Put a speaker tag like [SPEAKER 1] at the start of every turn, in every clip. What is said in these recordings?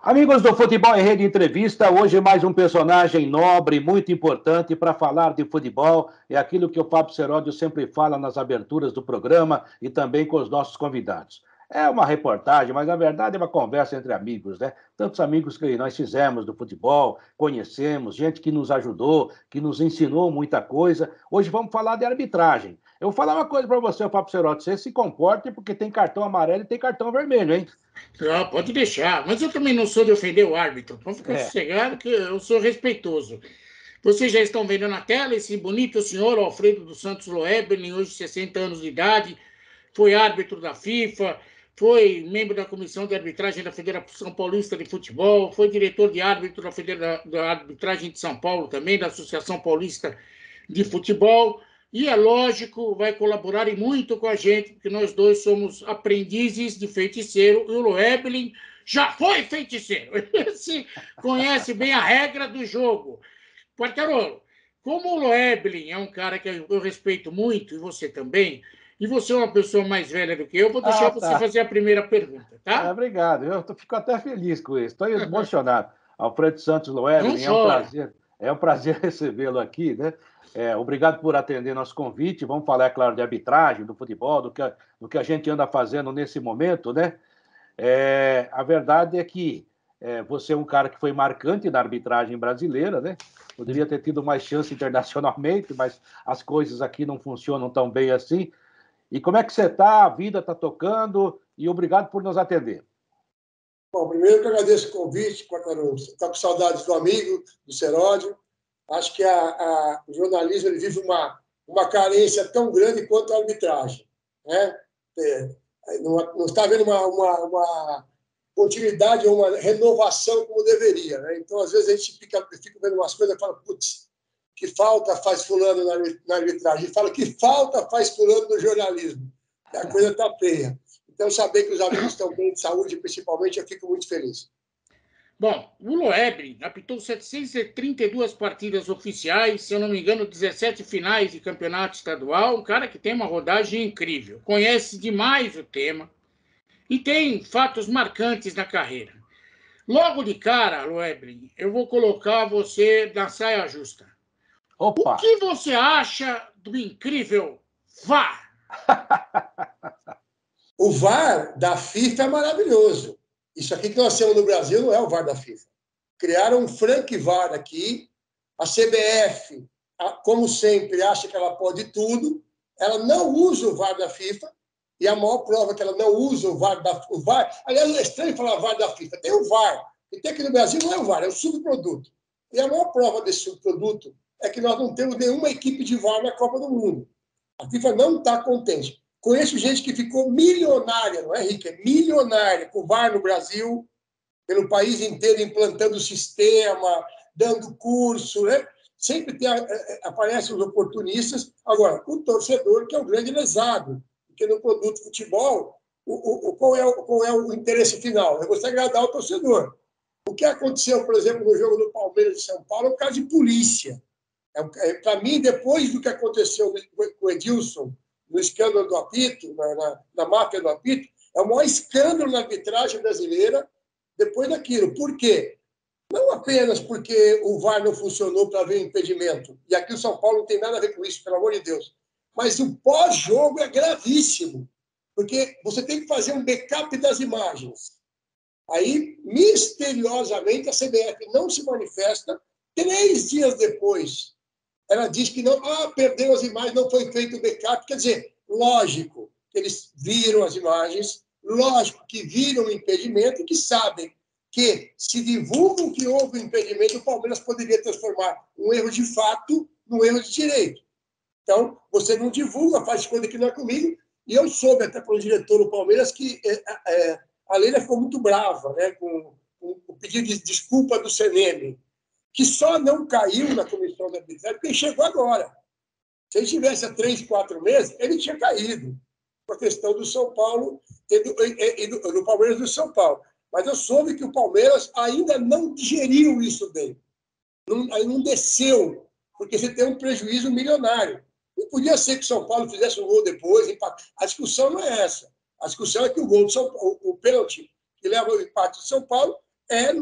[SPEAKER 1] Amigos do Futebol em Rede Entrevista, hoje mais um personagem nobre, muito importante para falar de futebol. É aquilo que o Fábio Seródio sempre fala nas aberturas do programa e também com os nossos convidados. É uma reportagem, mas na verdade é uma conversa entre amigos, né? Tantos amigos que nós fizemos do futebol, conhecemos, gente que nos ajudou, que nos ensinou muita coisa. Hoje vamos falar de arbitragem. Eu vou falar uma coisa para você, Fábio Seródio, você se comporte porque tem cartão amarelo e tem cartão vermelho, hein?
[SPEAKER 2] Não, pode deixar. Mas eu também não sou de ofender o árbitro. Pode ficar sossegado que eu sou respeitoso. Vocês já estão vendo na tela esse bonito senhor Alfredo dos Santos Loebelin, hoje 60 anos de idade, foi árbitro da FIFA, foi membro da Comissão de Arbitragem da Federação Paulista de Futebol, foi diretor de árbitro da Arbitragem de São Paulo também, da Associação Paulista de Futebol. E, é lógico, vai colaborar e muito com a gente, porque nós dois somos aprendizes de feiticeiro, e o Loebelin já foi feiticeiro. Ele conhece bem a regra do jogo. Quartarolo, como o Loebelin é um cara que eu respeito muito, e você também, e você é uma pessoa mais velha do que eu, vou deixar você fazer a primeira pergunta, tá?
[SPEAKER 1] Obrigado, eu fico até feliz com isso, estou emocionado. Alfredo Santos Loebelin, é um prazer recebê-lo aqui, né? Obrigado por atender nosso convite. Vamos falar, é claro, de arbitragem, do futebol, do que a gente anda fazendo nesse momento, né? A verdade é que você é um cara que foi marcante na arbitragem brasileira, né? Poderia ter tido mais chance internacionalmente, mas as coisas aqui não funcionam tão bem assim. E como é que você está? A vida está tocando e obrigado por nos atender.
[SPEAKER 3] Bom, primeiro que eu agradeço o convite, Quartarolo. Você está com saudades do amigo, do Seródio. Acho que o jornalismo ele vive uma carência tão grande quanto a arbitragem, né? Não está havendo uma continuidade ou uma renovação como deveria, né? Então, às vezes, a gente fica vendo umas coisas e fala, putz, que falta faz fulano na arbitragem. E fala, que falta faz fulano no jornalismo. A coisa está feia. Então, saber que os amigos estão bem de saúde, principalmente, eu fico muito feliz.
[SPEAKER 2] Bom, o Loebelin apitou 732 partidas oficiais, se eu não me engano, 17 finais de campeonato estadual, um cara que tem uma rodagem incrível, conhece demais o tema e tem fatos marcantes na carreira. Logo de cara, Loebelin, eu vou colocar você na saia justa.
[SPEAKER 1] Opa.
[SPEAKER 2] O que você acha do incrível VAR?
[SPEAKER 3] O VAR da FIFA é maravilhoso. Isso aqui que nós temos no Brasil não é o VAR da FIFA. Criaram um Frank VAR aqui. A CBF, como sempre, acha que ela pode tudo. Ela não usa o VAR da FIFA. E a maior prova que ela não usa o VAR o VAR. Aliás, é estranho falar VAR da FIFA. Tem o VAR. E tem aqui no Brasil não é o VAR, é o subproduto. E a maior prova desse subproduto é que nós não temos nenhuma equipe de VAR na Copa do Mundo. A FIFA não está contente. Conheço gente que ficou milionária, não é, Rick? É milionária com o VAR no Brasil, pelo país inteiro implantando o sistema, dando curso, né? Sempre aparecem os oportunistas. Agora, o torcedor, que é o grande lesado, porque no produto futebol, qual é o interesse final? É você agradar o torcedor. O que aconteceu, por exemplo, no jogo do Palmeiras de São Paulo é um caso de polícia. Para mim, depois do que aconteceu com o Edilson, no escândalo do apito, na máfia do apito, é o maior escândalo na arbitragem brasileira depois daquilo. Por quê? Não apenas porque o VAR não funcionou para ver o impedimento, e aqui o São Paulo não tem nada a ver com isso, pelo amor de Deus, mas o pós-jogo é gravíssimo, porque você tem que fazer um backup das imagens. Aí, misteriosamente, a CBF não se manifesta. 3 dias depois, ela diz que não, perdeu as imagens, não foi feito o backup. Quer dizer, lógico que eles viram as imagens, lógico que viram o impedimento e que sabem que, se divulgam que houve um impedimento, o Palmeiras poderia transformar um erro de fato num erro de direito. Então, você não divulga, faz coisa que não é comigo. E eu soube, até pelo diretor do Palmeiras, que a Leila ficou muito brava, né, com o pedido de desculpa do CNM, que só não caiu na comissão da arbitragem porque ele chegou agora. Se ele tivesse há 3, 4 meses, ele tinha caído, com a questão do São Paulo e do Palmeiras do São Paulo. Mas eu soube que o Palmeiras ainda não digeriu isso bem. Não desceu, porque você tem um prejuízo milionário. Não podia ser que o São Paulo fizesse um gol depois. A discussão não é essa. A discussão é que o gol do São Paulo, o pênalti que leva ao empate do São Paulo, é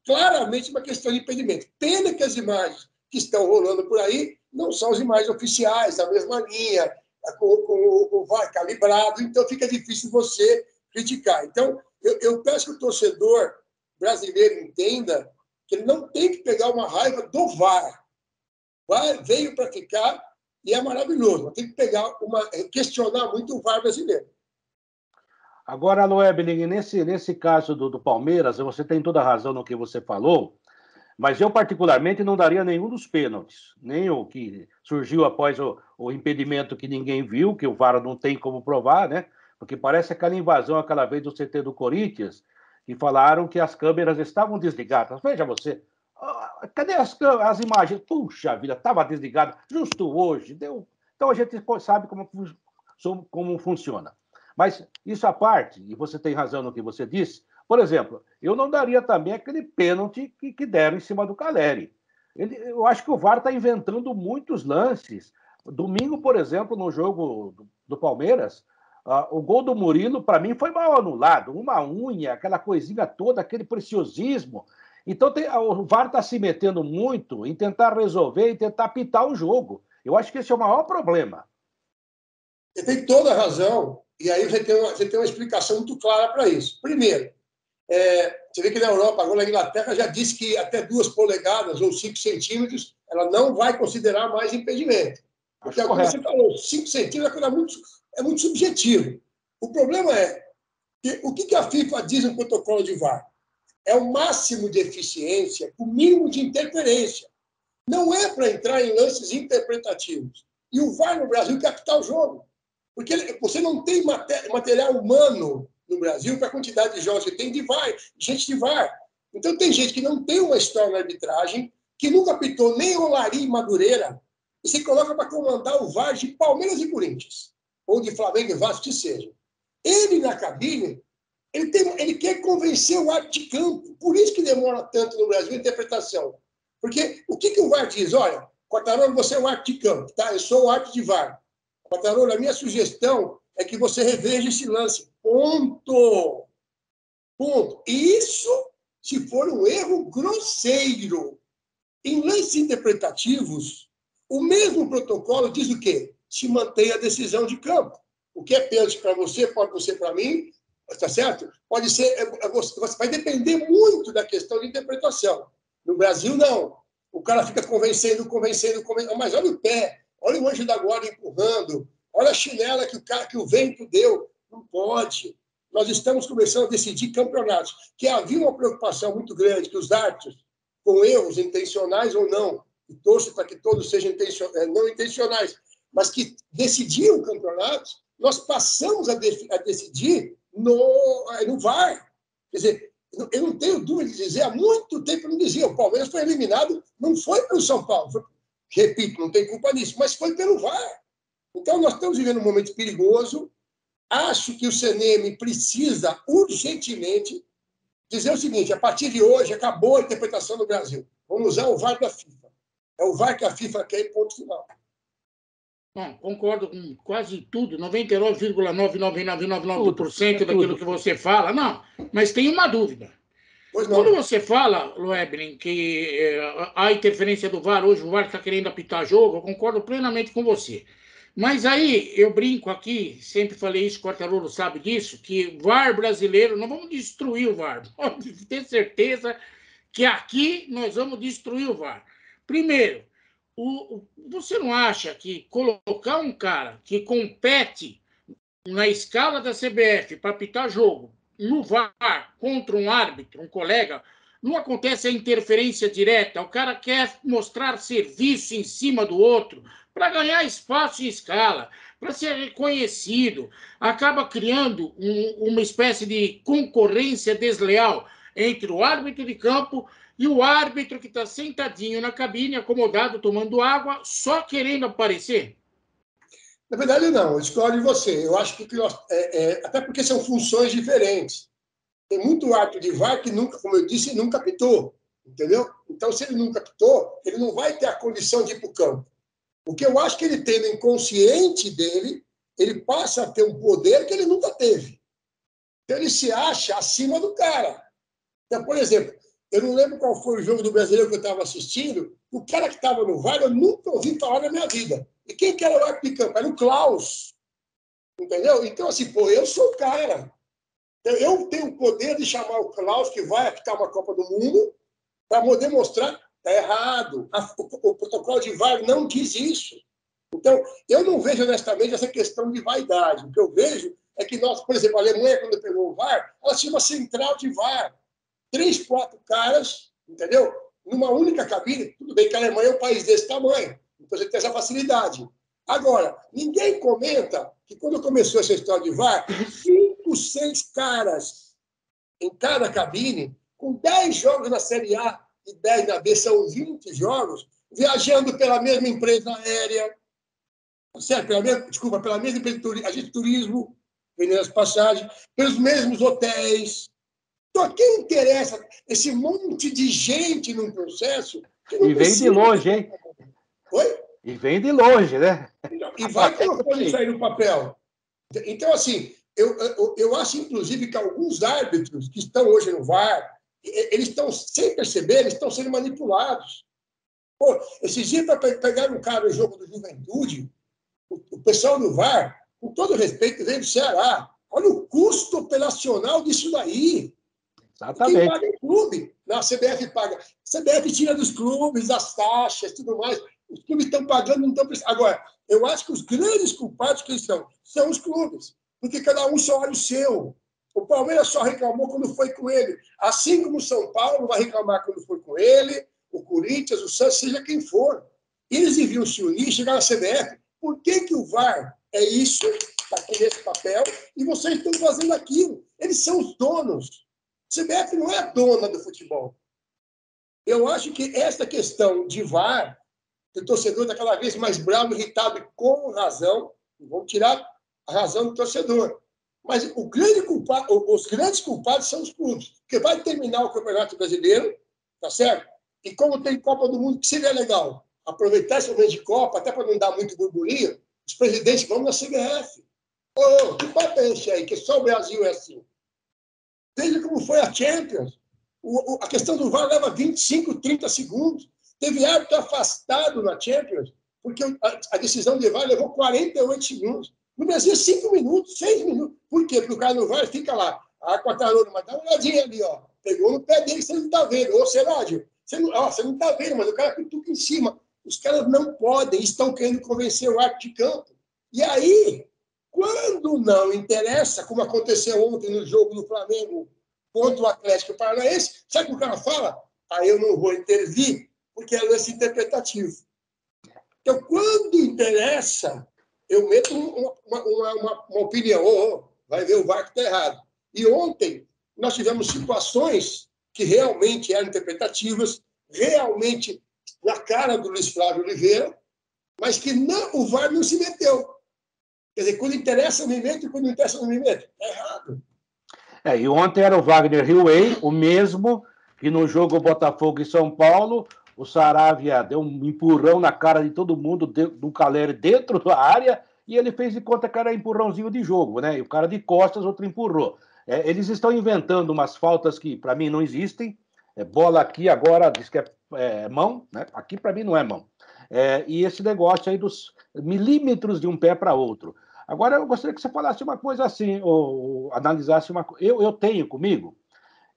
[SPEAKER 3] claramente uma questão de impedimento. Pena que as imagens que estão rolando por aí não são as imagens oficiais, da mesma linha, com o VAR calibrado, então fica difícil você criticar. Então, eu peço que o torcedor brasileiro entenda que ele não tem que pegar uma raiva do VAR. O VAR veio para ficar e é maravilhoso, mas tem que questionar muito o VAR brasileiro.
[SPEAKER 1] Agora, Loebeling, nesse caso do Palmeiras, você tem toda a razão no que você falou, mas eu, particularmente, não daria nenhum dos pênaltis, nem o que surgiu após o impedimento que ninguém viu, que o VAR não tem como provar, né? Porque parece aquela invasão, aquela vez do CT do Corinthians, que falaram que as câmeras estavam desligadas. Veja você, cadê as imagens? Puxa vida, estava desligada justo hoje. Então a gente sabe como funciona. Mas isso à parte, e você tem razão no que você disse, por exemplo, eu não daria também aquele pênalti que deram em cima do Caleri. Eu acho que o VAR está inventando muitos lances. Domingo, por exemplo, no jogo do Palmeiras, o gol do Murilo, para mim, foi mal anulado. Uma unha, aquela coisinha toda, aquele preciosismo. Então, o VAR está se metendo muito em tentar resolver e tentar apitar o jogo. Eu acho que esse é o maior problema.
[SPEAKER 3] Você tem toda a razão, e aí você tem uma explicação muito clara para isso. Primeiro, você vê que na Europa, agora a Inglaterra já disse que até 2 polegadas ou 5 centímetros ela não vai considerar mais impedimento. Porque, como você falou, 5 centímetros é muito subjetivo. O problema é que o que a FIFA diz no protocolo de VAR? É o máximo de eficiência, o mínimo de interferência. Não é para entrar em lances interpretativos. E o VAR no Brasil quer apitar o jogo. Porque você não tem material humano no Brasil para a quantidade de jogos que tem de VAR, gente de VAR. Então tem gente que não tem uma história na arbitragem, que nunca apitou nem Olaria e Madureira, e se coloca para comandar o VAR de Palmeiras e Corinthians, ou de Flamengo e Vasco, que seja. Ele, na cabine, ele quer convencer o árbitro de campo. Por isso que demora tanto no Brasil a interpretação. Porque o que o VAR diz? Olha, Quartarolo, você é o árbitro de campo, tá? Eu sou o árbitro de VAR. Quartarolo, a minha sugestão é que você reveja esse lance. Ponto. Ponto. Isso se for um erro grosseiro. Em lances interpretativos, o mesmo protocolo diz o quê? Se mantém a decisão de campo. O que é pênalti para você, pode ser para mim, está certo? Pode ser, vai depender muito da questão de interpretação. No Brasil, não. O cara fica convencendo, mas olha o pé, olha o anjo da guarda empurrando, olha a chinela que o vento deu. Não pode. Nós estamos começando a decidir campeonatos. Que havia uma preocupação muito grande que os árbitros, com erros intencionais ou não, e torço para que todos sejam não intencionais, mas que decidiam campeonatos, nós passamos a decidir no VAR. Quer dizer, eu não tenho dúvida de dizer, há muito tempo eu não dizia, o Palmeiras foi eliminado, não foi pelo São Paulo, repito, não tem culpa nisso, mas foi pelo VAR. Então, nós estamos vivendo um momento perigoso. Acho que o CNM precisa urgentemente dizer o seguinte: a partir de hoje, acabou a interpretação do Brasil. Vamos usar o VAR da FIFA. É o VAR que a FIFA quer e ponto final.
[SPEAKER 2] Bom, concordo com quase tudo, 99,99999% daquilo que você fala. Não, mas tem uma dúvida. Quando você fala, Loebeling, que a interferência do VAR, hoje o VAR está querendo apitar jogo, eu concordo plenamente com você. Mas aí eu brinco aqui, sempre falei isso, Quartarolo sabe disso, que VAR brasileiro, não vamos destruir o VAR. Pode ter certeza que aqui nós vamos destruir o VAR. Primeiro, você não acha que colocar um cara que compete na escala da CBF para apitar jogo no VAR contra um árbitro, um colega, não acontece a interferência direta, o cara quer mostrar serviço em cima do outro para ganhar espaço e escala, para ser reconhecido, acaba criando uma espécie de concorrência desleal entre o árbitro de campo e o árbitro que está sentadinho na cabine, acomodado, tomando água, só querendo aparecer?
[SPEAKER 3] Na verdade, não. Eu discordo de você. Eu acho que até porque são funções diferentes. Tem muito árbitro de VAR que nunca, como eu disse, nunca apitou. Entendeu? Então, se ele nunca apitou, ele não vai ter a condição de ir para o campo. O que eu acho que ele tem no inconsciente dele, ele passa a ter um poder que ele nunca teve. Então, ele se acha acima do cara. Então, por exemplo, eu não lembro qual foi o jogo do Brasileiro que eu estava assistindo, o cara que estava no VAR eu nunca ouvi falar na minha vida. E quem que era o árbitro de campo? Era o Klaus. Entendeu? Então, assim, pô, eu sou o cara. Eu tenho o poder de chamar o Klaus, que vai apitar uma Copa do Mundo, para poder mostrar que está errado. O protocolo de VAR não diz isso. Então, eu não vejo, honestamente, essa questão de vaidade. O que eu vejo é que nós, por exemplo, a Alemanha, quando pegou o VAR, ela tinha uma central de VAR. 3, 4 caras, entendeu? Numa única cabine. Tudo bem que a Alemanha é um país desse tamanho, então você tem essa facilidade. Agora, ninguém comenta que quando começou essa história de VAR, 5, 6 caras em cada cabine, com 10 jogos na Série A e 10 na B, são 20 jogos, viajando pela mesma empresa aérea, certo? Pela mesma empresa de agente de turismo, vendendo as passagens, pelos mesmos hotéis. Então, a quem interessa esse monte de gente num processo que não
[SPEAKER 1] e vem de longe, hein?
[SPEAKER 3] Oi?
[SPEAKER 1] E vem de longe, né?
[SPEAKER 3] E vai colocando isso aí no papel. Então, assim, eu acho, inclusive, que alguns árbitros que estão hoje no VAR, eles estão, sem perceber, eles estão sendo manipulados. Pô, esses dias, para pegar um cara no jogo do Juventude, o pessoal do VAR, com todo respeito, veio do Ceará. Olha o custo operacional disso daí.
[SPEAKER 1] Exatamente.
[SPEAKER 3] Quem paga é o clube. Não, a CBF paga. A CBF tira dos clubes as taxas, tudo mais. Os clubes estão pagando, não estão precisando. Agora, eu acho que os grandes culpados que são os clubes. Porque cada um só olha o seu. O Palmeiras só reclamou quando foi com ele. Assim como o São Paulo vai reclamar quando foi com ele, o Corinthians, o Santos, seja quem for. Eles deviam se unir, chegar na CBF. Por que o VAR é isso, está aqui nesse papel, e vocês estão fazendo aquilo? Eles são os donos. A CBF não é a dona do futebol. Eu acho que essa questão de VAR, que o torcedor está cada vez mais bravo, irritado, e com razão, vamos tirar a razão do torcedor. Mas os grandes culpados são os clubes, porque vai terminar o Campeonato Brasileiro, tá certo? E como tem Copa do Mundo, que seria legal aproveitar esse momento de Copa, até para não dar muito burburinho, os presidentes vão na CBF. Que papo é esse aí, que só o Brasil é assim? Veja como foi a Champions. A questão do VAR leva 25, 30 segundos. Teve árbitro afastado na Champions, porque a decisão de VAR levou 48 segundos. No Brasil, 5 minutos, 6 minutos. Por quê? Porque o cara no VAR fica lá. Com a tarona, mas dá uma olhadinha ali, ó. Pegou no pé dele, você não está vendo. Ô, Serádio, você não está vendo, mas o cara cutuca em cima. Os caras não podem, estão querendo convencer o árbitro de campo. E aí, quando não interessa, como aconteceu ontem no jogo do Flamengo contra o Atlético Paranaense, sabe o que o cara fala? Eu não vou intervir, porque é lance interpretativo. Então, quando interessa, eu meto uma opinião. Vai ver o VAR que está errado. E ontem, nós tivemos situações que realmente eram interpretativas, realmente na cara do Luiz Flávio Oliveira, mas que o VAR não se meteu. Quer dizer, quando interessa, eu me meto, e quando não interessa, eu não me meto. É errado.
[SPEAKER 1] E ontem era o Wagner Hillway, o mesmo que no jogo Botafogo e São Paulo, o Saravia deu um empurrão na cara de todo mundo, do Caleri dentro da área, e ele fez de conta que era empurrãozinho de jogo, né? E o cara de costas, outro empurrou. Eles estão inventando umas faltas que, para mim, não existem. Bola aqui, agora diz que é mão, né? Aqui, para mim, não é mão. E esse negócio aí dos milímetros de um pé para outro. Agora, eu gostaria que você falasse uma coisa assim, ou analisasse uma coisa. Eu tenho comigo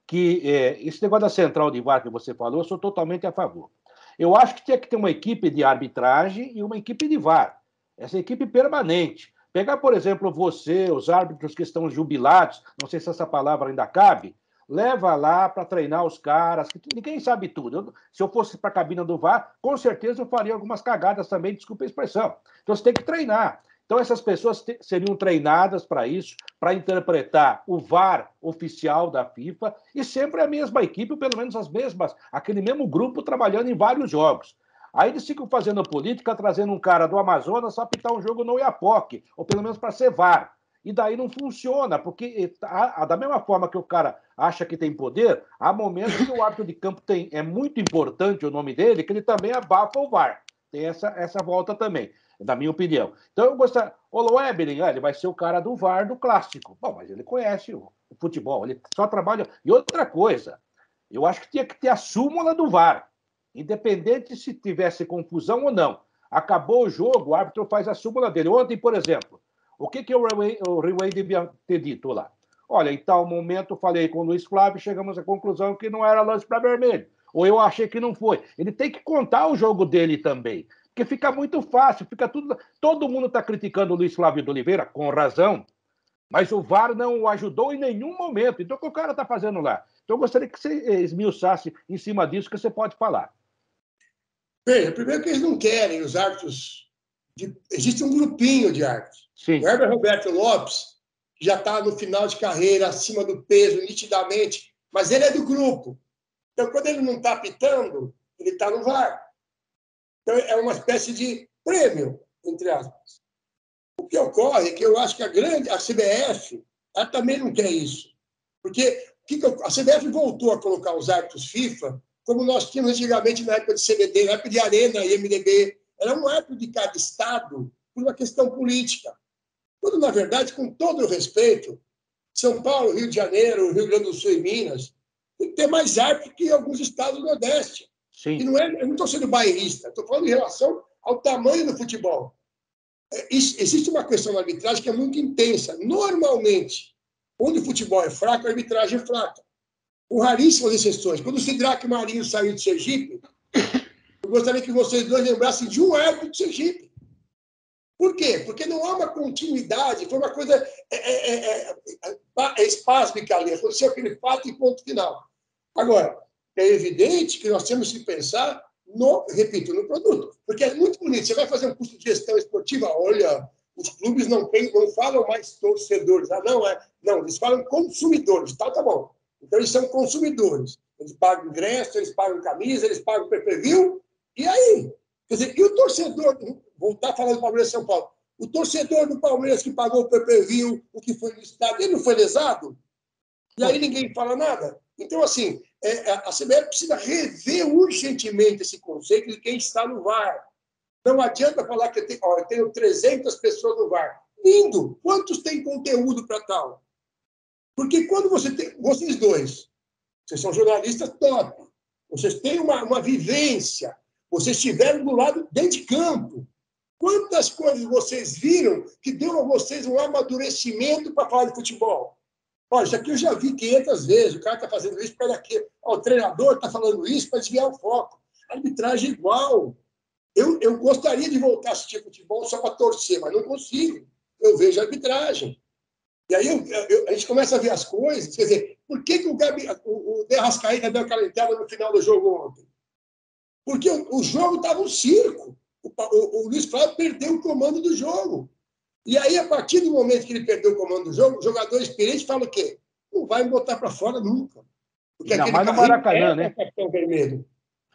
[SPEAKER 1] que esse negócio da central de VAR que você falou, eu sou totalmente a favor. Eu acho que tinha que ter uma equipe de arbitragem e uma equipe de VAR. Essa equipe permanente. Pegar, por exemplo, você, os árbitros que estão jubilados, não sei se essa palavra ainda cabe, leva lá para treinar os caras, que ninguém sabe tudo. Se eu fosse para a cabina do VAR, com certeza eu faria algumas cagadas também, desculpa a expressão. Então você tem que treinar. Então, essas pessoas seriam treinadas para isso, para interpretar o VAR oficial da FIFA, e sempre a mesma equipe, ou pelo menos as mesmas, aquele mesmo grupo trabalhando em vários jogos. Aí eles ficam fazendo política, trazendo um cara do Amazonas para apitar um jogo no Oiapoque, ou pelo menos para ser VAR. E daí não funciona, porque da mesma forma que o cara acha que tem poder, há momentos que o árbitro de campo é muito importante o nome dele, que ele também abafa o VAR. Tem essa volta também, na minha opinião. Então eu gostaria... O Loeblin, ele vai ser o cara do VAR do clássico. Bom, mas ele conhece o futebol, ele só trabalha... E outra coisa, Eu acho que tinha que ter a súmula do VAR, independente se tivesse confusão ou não. Acabou o jogo, o árbitro faz a súmula dele. Ontem, por exemplo, o que o Reway devia ter dito lá? Olha, em tal momento falei com o Luiz Flávio e chegamos à conclusão que não era lance para vermelho. Ou eu achei que não foi. Ele tem que contar o jogo dele também. Porque fica muito fácil, fica tudo. Todo mundo está criticando o Luiz Flávio de Oliveira, com razão, mas o VAR não o ajudou em nenhum momento. Então, o que o cara está fazendo lá? Então, eu gostaria que você esmiuçasse em cima disso que você pode falar.
[SPEAKER 3] Veja, primeiro que eles não querem os árbitros. Existe um grupinho de árbitros.
[SPEAKER 1] Sim.
[SPEAKER 3] O Herbert Roberto Lopes, que já está no final de carreira, acima do peso, nitidamente, mas ele é do grupo. Então, quando ele não está apitando, ele está no VAR. Então, é uma espécie de prêmio, entre aspas. O que ocorre é que eu acho que a CBF, ela também não quer isso. Porque a CBF voltou a colocar os árbitros FIFA como nós tínhamos antigamente na época de CBD, na época de Arena e MDB. Era um árbitro de cada estado por uma questão política. Quando, na verdade, com todo o respeito, São Paulo, Rio de Janeiro, Rio Grande do Sul e Minas, tem que ter mais árbitro que alguns estados do Nordeste.
[SPEAKER 1] Sim.
[SPEAKER 3] E eu não estou sendo bairrista, estou falando em relação ao tamanho do futebol. Existe uma questão na arbitragem que é muito intensa. Normalmente, onde o futebol é fraco, a arbitragem é fraca. Com raríssimas exceções. Quando o Sidraque Marinho saiu de Sergipe, eu gostaria que vocês dois lembrassem de um árbitro de Sergipe. Por quê? Porque não há uma continuidade, foi uma coisa espásmica ali. Aconteceu aquele fato e ponto final. Agora, é evidente que nós temos que pensar no produto. Porque é muito bonito. Você vai fazer um curso de gestão esportiva, olha, os clubes não falam mais torcedores. Não, eles falam consumidores. Tá bom. Então, eles são consumidores. Eles pagam ingresso, eles pagam camisa, eles pagam pay-per-view. E aí? Quer dizer, e o torcedor, voltar a falar do Palmeiras e São Paulo, o torcedor do Palmeiras que pagou o pay-per-view, o que foi no estádio, ele não foi lesado? E aí ninguém fala nada? Então, assim, a CBF precisa rever urgentemente esse conceito de quem está no VAR. Não adianta falar que eu tenho 300 pessoas no VAR. Lindo! Quantos têm conteúdo para tal? Porque quando vocês dois, vocês são jornalistas top, vocês têm uma vivência, vocês estiveram do lado dentro de campo. Quantas coisas vocês viram que deu a vocês um amadurecimento para falar de futebol? Olha, isso aqui eu já vi 500 vezes. O cara está fazendo isso para quê? O treinador está falando isso para desviar o foco. A arbitragem é igual. Eu gostaria de voltar a assistir futebol só para torcer, mas não consigo. Eu vejo a arbitragem. E aí a gente começa a ver as coisas. Quer dizer, por que o De Arrascaeta deu aquela entrada no final do jogo ontem? Porque o jogo estava um circo. O Luiz Flávio perdeu o comando do jogo. E aí, a partir do momento que ele perdeu o comando do jogo, o jogador experiente fala o quê? Não vai me botar para fora nunca. Porque
[SPEAKER 1] ainda mais no Maracanã, né?
[SPEAKER 3] Cartão vermelho.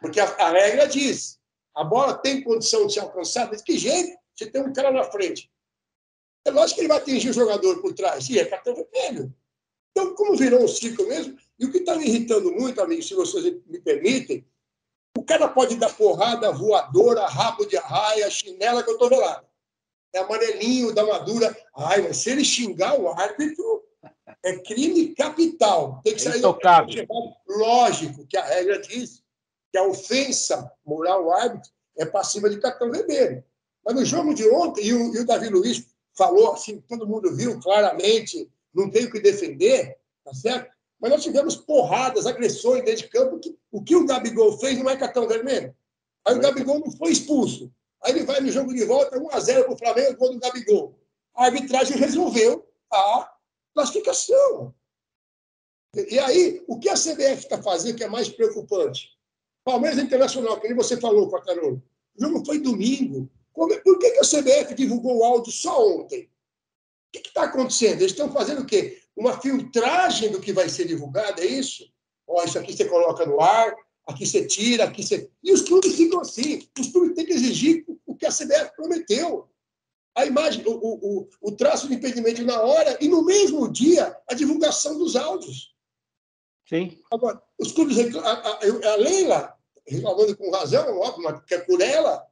[SPEAKER 3] Porque a regra diz, a bola tem condição de ser alcançada, de que jeito? Você tem um cara na frente. É lógico que ele vai atingir o jogador por trás. E é cartão vermelho. Então, como virou um ciclo mesmo, e o que está me irritando muito, amigos, se vocês me permitem, o cara pode dar porrada, voadora, rabo de arraia, chinela, cotovelada. É amarelinho, da madura. Ai, mas se ele xingar o árbitro, é crime capital. Tem que sair do lógico que a regra diz que a ofensa moral ao árbitro é passiva de cartão vermelho. Mas no jogo de ontem, e o Davi Luiz falou assim, todo mundo viu claramente, não tem o que defender, tá certo? Mas nós tivemos porradas, agressões dentro de campo. O que o Gabigol fez não é cartão vermelho. Aí o Gabigol não foi expulso. Aí ele vai no jogo de volta, 1-0 para o Flamengo, gol do Gabigol. A arbitragem resolveu a classificação. E aí, o que a CBF está fazendo que é mais preocupante? Palmeiras Internacional, que nem você falou, Quartarolo. O jogo foi domingo. Por que a CBF divulgou o áudio só ontem? O que está acontecendo? Eles estão fazendo o quê? Uma filtragem do que vai ser divulgado, é isso? Isso aqui você coloca no ar, aqui você tira, aqui você... E os clubes ficam assim. Os clubes têm que exigir o que a CBF prometeu. A imagem, o traço de impedimento na hora e, no mesmo dia, a divulgação dos áudios.
[SPEAKER 1] Sim.
[SPEAKER 3] Agora, os clubes... A Leila, reclamando com razão, óbvio, que é por ela,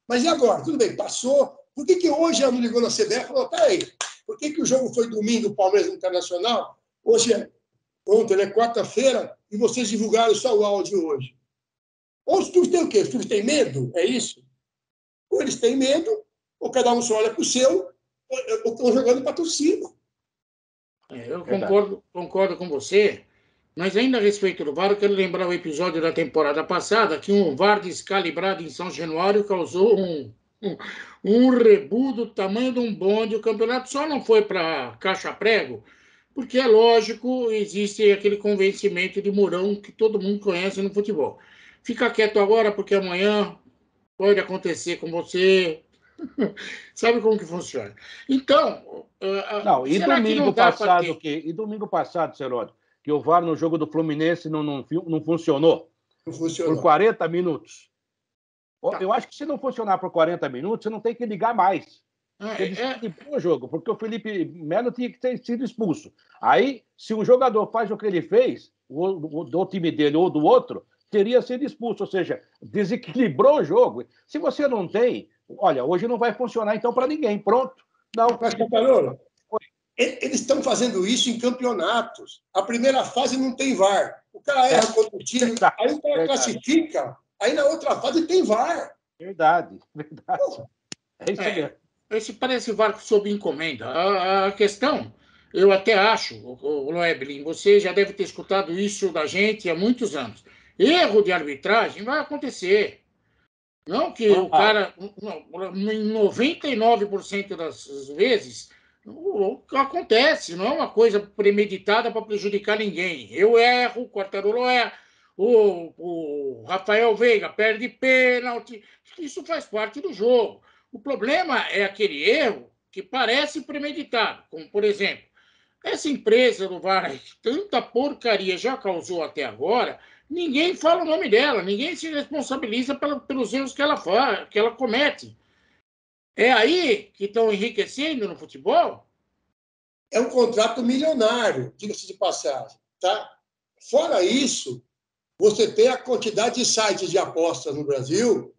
[SPEAKER 3] mas e agora? Tudo bem, passou. Por que hoje ela não ligou na CBF e falou, peraí, por que o jogo foi domingo, Palmeiras Internacional? Hoje Ontem, né? Quarta-feira, e vocês divulgaram só o áudio hoje. Ou os clubes têm o quê? Os clubes têm medo? É isso? Ou eles têm medo, ou cada um só olha para o seu, ou estão jogando para a torcida.
[SPEAKER 2] Eu concordo com você, mas ainda a respeito do VAR, eu quero lembrar o episódio da temporada passada, que um VAR descalibrado em São Januário causou um rebu do tamanho de um bonde. O campeonato só não foi para caixa-prego, porque é lógico, existe aquele convencimento de Mourão que todo mundo conhece no futebol. Fica quieto agora, porque amanhã pode acontecer com você. Sabe como que funciona? Então,
[SPEAKER 1] não, e
[SPEAKER 2] será que não dá para ter?
[SPEAKER 1] E domingo passado, Seródio, que o VAR no jogo do Fluminense não funcionou?
[SPEAKER 3] Não funcionou.
[SPEAKER 1] Por 40 minutos.
[SPEAKER 2] Tá.
[SPEAKER 1] Eu acho que se não funcionar por 40 minutos, você não tem que ligar mais. Você desequilibrou o jogo, porque o Felipe Melo tinha que ter sido expulso. Aí, se o jogador faz o que ele fez, do time dele ou do outro, teria sido expulso. Ou seja, desequilibrou o jogo. Se você não tem, olha, hoje não vai funcionar então para ninguém. Pronto. Não.
[SPEAKER 3] Mas, Catarolo, eles estão fazendo isso em campeonatos. A primeira fase não tem VAR. O cara erra contra o time, aí o cara classifica, aí na outra fase tem VAR.
[SPEAKER 1] Verdade. É isso mesmo.
[SPEAKER 2] Esse parece VAR sob encomenda. A questão, eu até acho, o Loeblin, você já deve ter escutado isso da gente há muitos anos. Erro de arbitragem vai acontecer. Não que o cara, em 99% das vezes, acontece, não é uma coisa premeditada para prejudicar ninguém. Eu erro, o Quartarolo erra, o Rafael Veiga perde pênalti, isso faz parte do jogo. O problema é aquele erro que parece premeditado, como, por exemplo, essa empresa do VAR, que tanta porcaria já causou até agora, ninguém fala o nome dela, ninguém se responsabiliza pelos erros que ela comete. É aí que estão enriquecendo no futebol?
[SPEAKER 3] É um contrato milionário, diga-se de passagem. Tá? Fora isso, você tem a quantidade de sites de apostas no Brasil,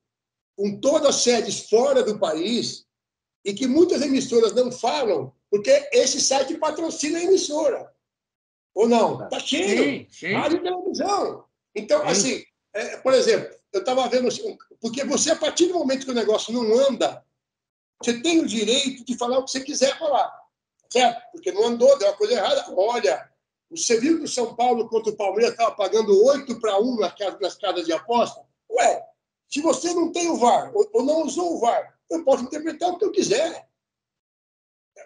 [SPEAKER 3] com todas as sedes fora do país, e que muitas emissoras não falam, porque esse site patrocina a emissora. Ou não? Está cheio. Rádio e televisão. Então, assim, por exemplo, eu estava vendo... Porque você, a partir do momento que o negócio não anda, você tem o direito de falar o que você quiser falar. Certo? Porque não andou, deu uma coisa errada. Olha, você viu que o São Paulo contra o Palmeiras estava pagando 8-1 nas casas de aposta? Ué, se você não tem o VAR, ou não usou o VAR, eu posso interpretar o que eu quiser.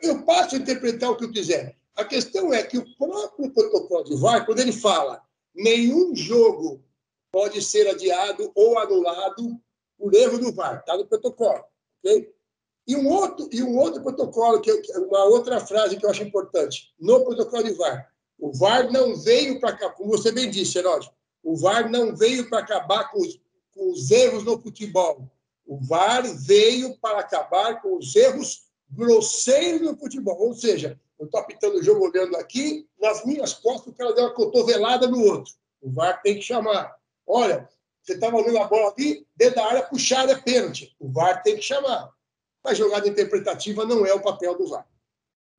[SPEAKER 3] Eu passo a interpretar o que eu quiser. A questão é que o próprio protocolo de VAR, quando ele fala nenhum jogo pode ser adiado ou anulado por erro do VAR, está no protocolo. Okay? E um outro protocolo, uma outra frase que eu acho importante, no protocolo de VAR. O VAR não veio para cá, como você bem disse, Herói, o VAR não veio para acabar com os erros no futebol. O VAR veio para acabar com os erros grosseiros no futebol. Ou seja, eu estou apitando o jogo olhando aqui, nas minhas costas o cara deu uma cotovelada no outro. O VAR tem que chamar. Olha, você estava olhando a bola ali, dentro da área, puxar é pênalti. O VAR tem que chamar. A jogada interpretativa não é o papel do VAR.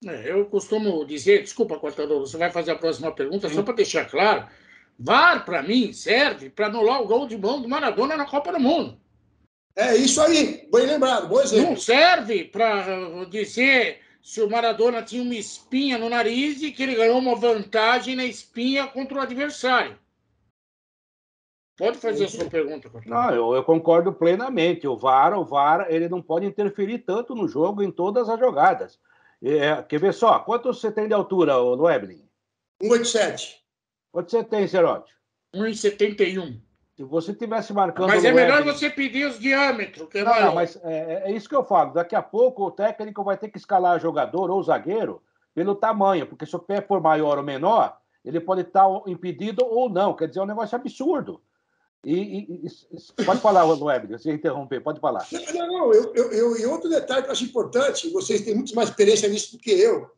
[SPEAKER 2] Eu costumo dizer, desculpa, Quartarolo, você vai fazer a próxima pergunta, só para deixar claro, VAR, para mim, serve para anular o gol de mão do Maradona na Copa do Mundo.
[SPEAKER 3] É isso aí, bem lembrado, bom exemplo.
[SPEAKER 2] Não serve para dizer se o Maradona tinha uma espinha no nariz e que ele ganhou uma vantagem na espinha contra o adversário. Pode fazer a sua pergunta, Quartarolo.
[SPEAKER 1] Não, eu concordo plenamente. O VAR, ele não pode interferir tanto no jogo, em todas as jogadas. Quer ver só? Quanto você tem de altura, Loeblin?
[SPEAKER 3] 1,87.
[SPEAKER 1] Quanto você tem, Seródio?
[SPEAKER 2] 1,71.
[SPEAKER 1] Se você tivesse marcando...
[SPEAKER 2] Mas é melhor você pedir os diâmetros, que é maior.
[SPEAKER 1] Não, mas é isso que eu falo. Daqui a pouco o técnico vai ter que escalar jogador ou zagueiro pelo tamanho, porque se o pé for maior ou menor, ele pode estar impedido ou não. Quer dizer, é um negócio absurdo. Pode falar, Loeblin, se interromper, pode falar.
[SPEAKER 3] Não. E outro detalhe que eu acho importante, vocês têm muito mais experiência nisso do que eu,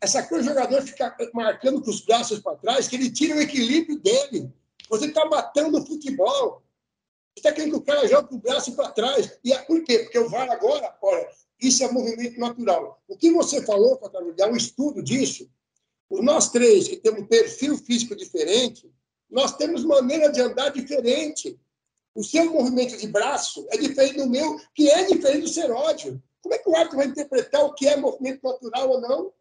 [SPEAKER 3] essa coisa do jogador ficar marcando com os braços para trás, que ele tira o equilíbrio dele. Você está matando o futebol. Você está querendo que o cara jogue com o braço para trás. E por quê? Porque o VAR agora, olha, isso é movimento natural. O que você falou, Catarina, é um estudo disso. Nós três, que temos um perfil físico diferente, nós temos maneira de andar diferente. O seu movimento de braço é diferente do meu, que é diferente do Seródio. Como é que o árbitro vai interpretar o que é movimento natural ou não?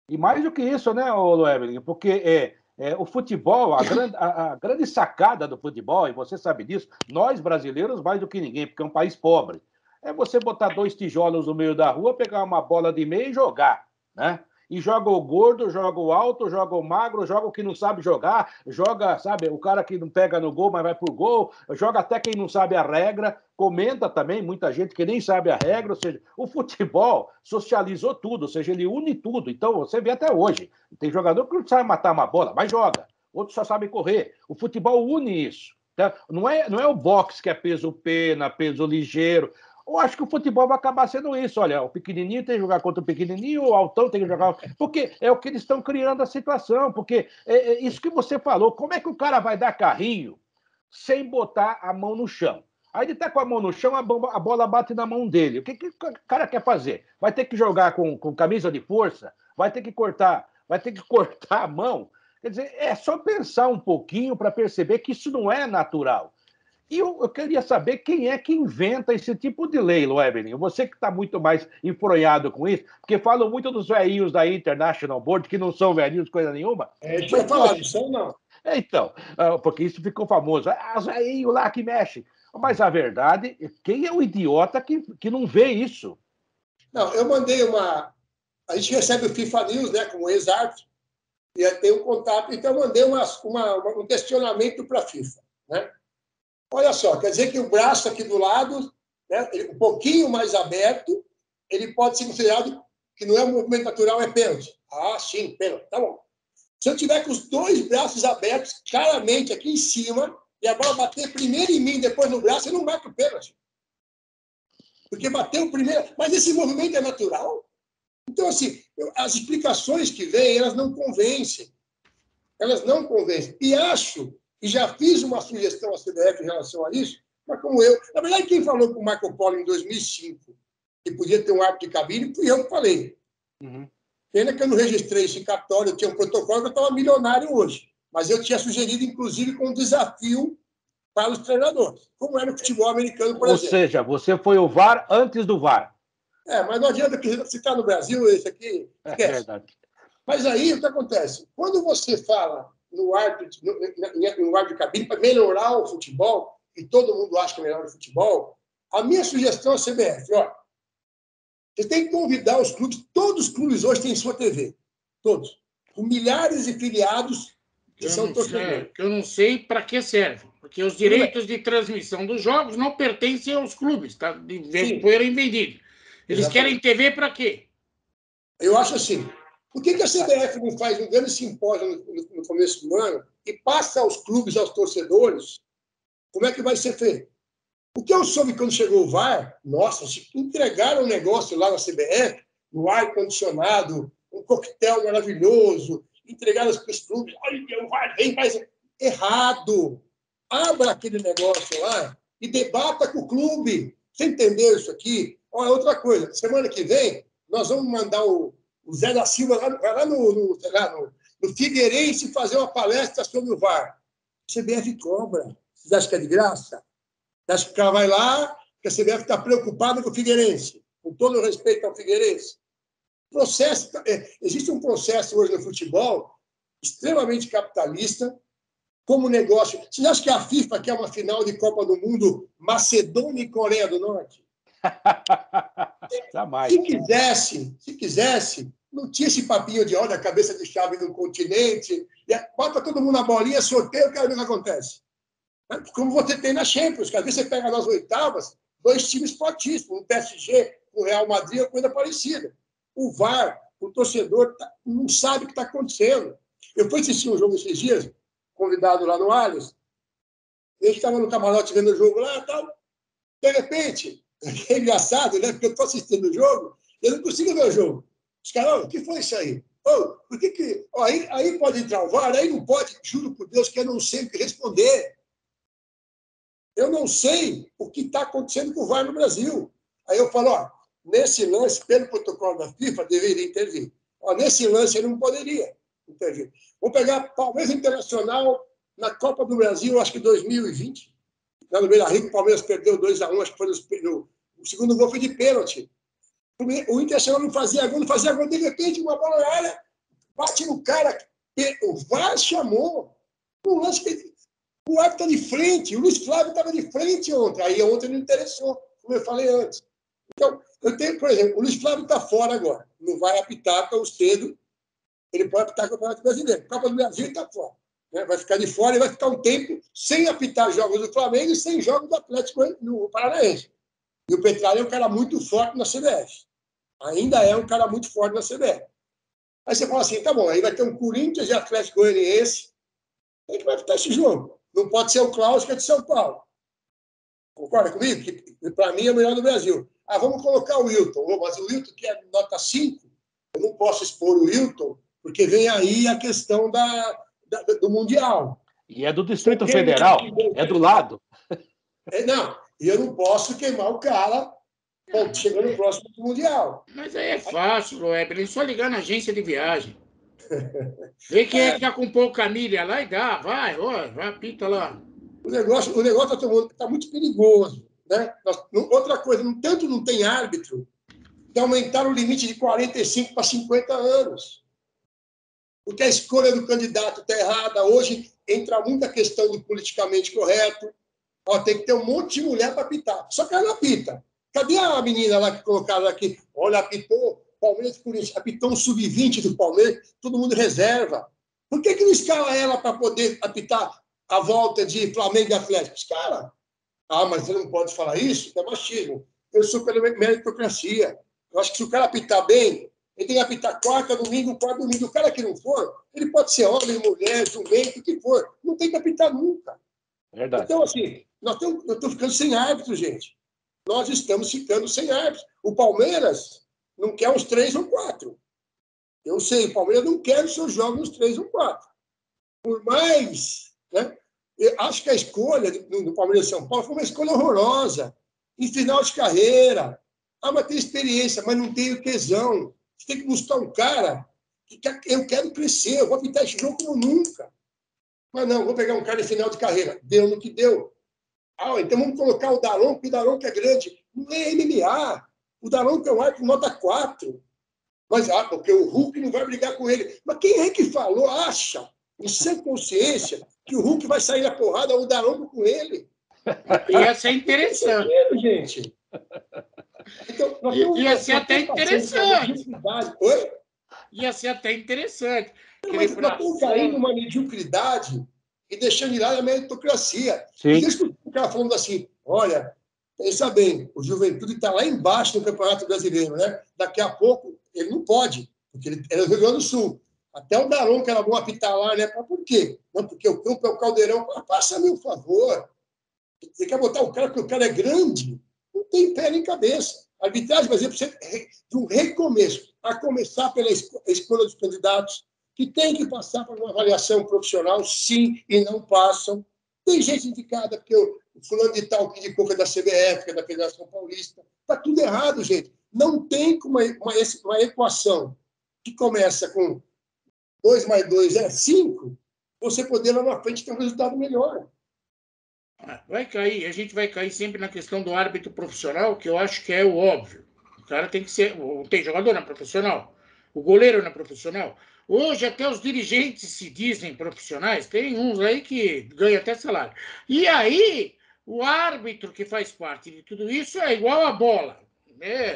[SPEAKER 1] E mais do que isso, né, Loevelin? Porque o futebol, a grande sacada do futebol, e você sabe disso, nós brasileiros mais do que ninguém, porque é um país pobre, é você botar 2 tijolos no meio da rua, pegar uma bola de meia e jogar, né? E joga o gordo, joga o alto, joga o magro, joga o que não sabe jogar, joga, sabe, o cara que não pega no gol, mas vai pro gol, joga até quem não sabe a regra, comenta também, muita gente que nem sabe a regra, ou seja, o futebol socializou tudo, ou seja, ele une tudo. Então, você vê até hoje, tem jogador que não sabe matar uma bola, mas joga, outros só sabem correr. O futebol une isso. Tá? Não é o boxe que é peso pena, peso ligeiro. Eu acho que o futebol vai acabar sendo isso. Olha, o pequenininho tem que jogar contra o pequenininho, o altão tem que jogar... Porque é o que eles estão criando a situação. Porque é isso que você falou. Como é que o cara vai dar carrinho sem botar a mão no chão? Aí ele está com a mão no chão, a bola bate na mão dele. O que o cara quer fazer? Vai ter que jogar com camisa de força? Vai ter que cortar a mão? Quer dizer, é só pensar um pouquinho para perceber que isso não é natural. E eu queria saber quem é que inventa esse tipo de lei, Loevelin. Você que está muito mais enfronhado com isso, porque falam muito dos velhinhos da International Board, que não são velhinhos coisa nenhuma.
[SPEAKER 3] Deixa eu falar, não são, não.
[SPEAKER 1] Então, porque isso ficou famoso. Os velhinhos lá que mexem. Mas a verdade, quem é o idiota que não vê isso?
[SPEAKER 3] Não, eu mandei uma... A gente recebe o FIFA News, né, como ex-árbitro, e tem um contato. Então, eu mandei um questionamento para a FIFA, né? Olha só, quer dizer que o braço aqui do lado, né, um pouquinho mais aberto, ele pode ser considerado que não é um movimento natural, é pênalti. Ah, sim, pênalti, tá bom. Se eu tiver com os 2 braços abertos, claramente aqui em cima, e a bola bater primeiro em mim, depois no braço, eu não marco o pênalti. Porque bateu primeiro. Mas esse movimento é natural? Então, assim, as explicações que vêm, elas não convencem. Elas não convencem. E acho, e já fiz uma sugestão à CBF em relação a isso, mas como eu... Na verdade, quem falou com o Marco Polo em 2005 que podia ter um árbitro de cabine, fui eu que falei.
[SPEAKER 1] Uhum.
[SPEAKER 3] Pena que eu não registrei esse cartório, eu tinha um protocolo que eu estava milionário hoje. Mas eu tinha sugerido, inclusive, com um desafio para os treinadores, como era no futebol americano, por exemplo.
[SPEAKER 1] Ou seja, você foi o VAR antes do VAR.
[SPEAKER 3] Mas não adianta que se está no Brasil, esse aqui, esquece.
[SPEAKER 1] É verdade.
[SPEAKER 3] Mas aí, o que acontece? Quando você fala no árbitro de cabine para melhorar o futebol, e todo mundo acha que melhora o futebol, a minha sugestão à CBF, ó, você tem que convidar os clubes, todos os clubes hoje têm sua TV, todos, com milhares de filiados que são torcedores.
[SPEAKER 2] Eu não sei para que serve, porque os direitos de transmissão dos jogos não pertencem aos clubes, tá? Foram vendidos. Eles querem TV para quê?
[SPEAKER 3] Eu acho assim, por que a CBF não faz um grande simpósio no começo do ano e passa aos clubes, aos torcedores, como é que vai ser feito? O que eu soube quando chegou o VAR, nossa, entregaram um negócio lá na CBF, no ar-condicionado, um coquetel maravilhoso, entregaram para os clubes, olha, o VAR vem, faz errado. Abra aquele negócio lá e debata com o clube. Você entendeu isso aqui? Olha, outra coisa, semana que vem, nós vamos mandar o Zé da Silva lá no Figueirense fazer uma palestra sobre o VAR. A CBF cobra. Vocês acham que é de graça? Acho que o cara vai lá, que a CBF está preocupada com o Figueirense, com todo o respeito ao Figueirense. Existe um processo hoje no futebol extremamente capitalista, como negócio. Vocês acham que a FIFA quer uma final de Copa do Mundo Macedônia e Coreia do Norte?
[SPEAKER 1] Jamais.
[SPEAKER 3] Se quisesse, não tinha esse papinho de olha, cabeça de chave do continente, bota todo mundo na bolinha, sorteio, quero ver o que acontece. Como você tem na Champions, que às vezes você pega nas oitavas 2 times fortíssimos, um PSG, um Real Madrid, uma coisa parecida. O VAR, o torcedor não sabe o que está acontecendo. Eu fui assistir um jogo esses dias, convidado lá no Allianz, e a gente estava no camarote vendo o jogo lá e tal. De repente, é engraçado, né? Porque eu estou assistindo o jogo e eu não consigo ver o jogo. Os caras, o que foi isso aí? Por que aí pode entrar o VAR, aí não pode, juro por Deus que eu não sei o que responder. Eu não sei o que está acontecendo com o VAR no Brasil. Aí eu falo, nesse lance, pelo protocolo da FIFA, deveria intervir. Ó, nesse lance ele não poderia intervir. Vamos pegar Palmeiras Internacional na Copa do Brasil, acho que 2020. Lá no Beira-Rio, o Palmeiras perdeu 2-1, acho que foi o segundo gol foi de pênalti. O Internacional não fazia gol, de repente uma bola na área, bate no cara, o VAR chamou. Um lance que o árbitro está de frente, o Luiz Flávio estava de frente ontem, aí ontem não interessou, como eu falei antes. Então, eu tenho, por exemplo, o Luiz Flávio está fora agora, não vai apitar tão cedo, ele pode apitar o Campeonato Brasileiro. Copa do Brasil está fora. Né? Vai ficar de fora e vai ficar um tempo sem apitar jogos do Flamengo e sem jogos do Atlético no Paranaense. E o Petralha é um cara muito forte na CBF. Ainda é um cara muito forte na CBF. Aí você fala assim, tá bom, aí vai ter um Corinthians e Atlético Goianiense. Quem que vai apitar esse jogo? Não pode ser o Klaus, que é de São Paulo. Concorda comigo? Que para mim é o melhor do Brasil. Ah, vamos colocar o Wilton. Mas o Wilton, que é nota 5, eu não posso expor o Wilton, porque vem aí a questão do Mundial.
[SPEAKER 1] E é do Distrito Federal, é do lado.
[SPEAKER 3] Não, e eu não posso queimar o cara chegando no próximo do Mundial.
[SPEAKER 2] Mas aí é fácil, Loeb, é só ligar na agência de viagem. Vê quem é que acompanhou o Camila lá e dá, vai, apita lá.
[SPEAKER 3] O negócio está muito perigoso. Né? Outra coisa, tanto não tem árbitro que aumentaram o limite de 45 para 50 anos. Porque a escolha do candidato está errada. Hoje entra muita questão do politicamente correto. Ó, tem que ter um monte de mulher para apitar. Só que ela não apita. Cadê a menina lá que colocaram aqui? Olha, apitou Palmeiras e Corinthians, apitou um sub-20 do Palmeiras, todo mundo reserva. Por que não escala ela para poder apitar a volta de Flamengo e Atlético? Escala. Ah, mas você não pode falar isso? É machismo. Eu sou pela meritocracia. Eu acho que se o cara apitar bem, ele tem que apitar quarta, domingo. O cara que não for, ele pode ser homem, mulher, jumento, o que for. Não tem que apitar nunca.
[SPEAKER 1] Verdade.
[SPEAKER 3] Então, assim, eu estou ficando sem árbitro, gente. Nós estamos ficando sem árbitro. O Palmeiras não quer uns 3 ou 4. Eu sei, o Palmeiras não quer os seus jogos uns 3 ou 4. Por mais... Né, eu acho que a escolha do Palmeiras de São Paulo foi uma escolha horrorosa. Em final de carreira. Ah, mas tem experiência, mas não tem o tesão. Você tem que buscar um cara que eu quero crescer, eu vou apitar esse jogo como nunca. Mas não, vou pegar um cara em final de carreira. Deu no que deu. Ah, então vamos colocar o Daronco, porque o Daronco é grande. Não é MMA. O Daronco é um árbitro nota 4. Mas, porque o Hulk não vai brigar com ele. Mas quem é que falou, acha, em sem consciência, que o Hulk vai sair na porrada o Daronco com ele?
[SPEAKER 2] Ia ser interessante.
[SPEAKER 3] Gente. Então,
[SPEAKER 2] ia ser até interessante.
[SPEAKER 3] Oi?
[SPEAKER 2] Ia ser até interessante.
[SPEAKER 3] Mas nós estamos caindo numa mediocridade e deixando de lado a meritocracia.
[SPEAKER 1] Sim.
[SPEAKER 3] E deixa o cara falando assim, olha, pensa bem, o Juventude está lá embaixo no Campeonato Brasileiro, né? Daqui a pouco ele não pode, porque ele é do Rio Grande do Sul. Até o Daron, que era bom apitar lá, né? Por quê? Não, porque o campo é o Caldeirão. Faça-me um favor. Você quer botar o cara porque o cara é grande? Não tem pé nem cabeça. A arbitragem, por exemplo, precisa de um recomeço, a começar pela escolha dos candidatos, que tem que passar por uma avaliação profissional, sim, e não passam. Tem gente indicada, porque o fulano de tal que indicou que é da CBF, que é da Federação Paulista. Está tudo errado, gente. Não tem uma equação que começa com 2 mais 2 é 5, você poder lá na frente ter um resultado melhor.
[SPEAKER 2] Vai cair, a gente vai cair sempre na questão do árbitro profissional, que eu acho que é o óbvio. O cara tem que ser... Tem jogador na profissional, o goleiro na profissional. Hoje até os dirigentes se dizem profissionais, tem uns aí que ganham até salário. E aí, o árbitro que faz parte de tudo isso é igual a bola.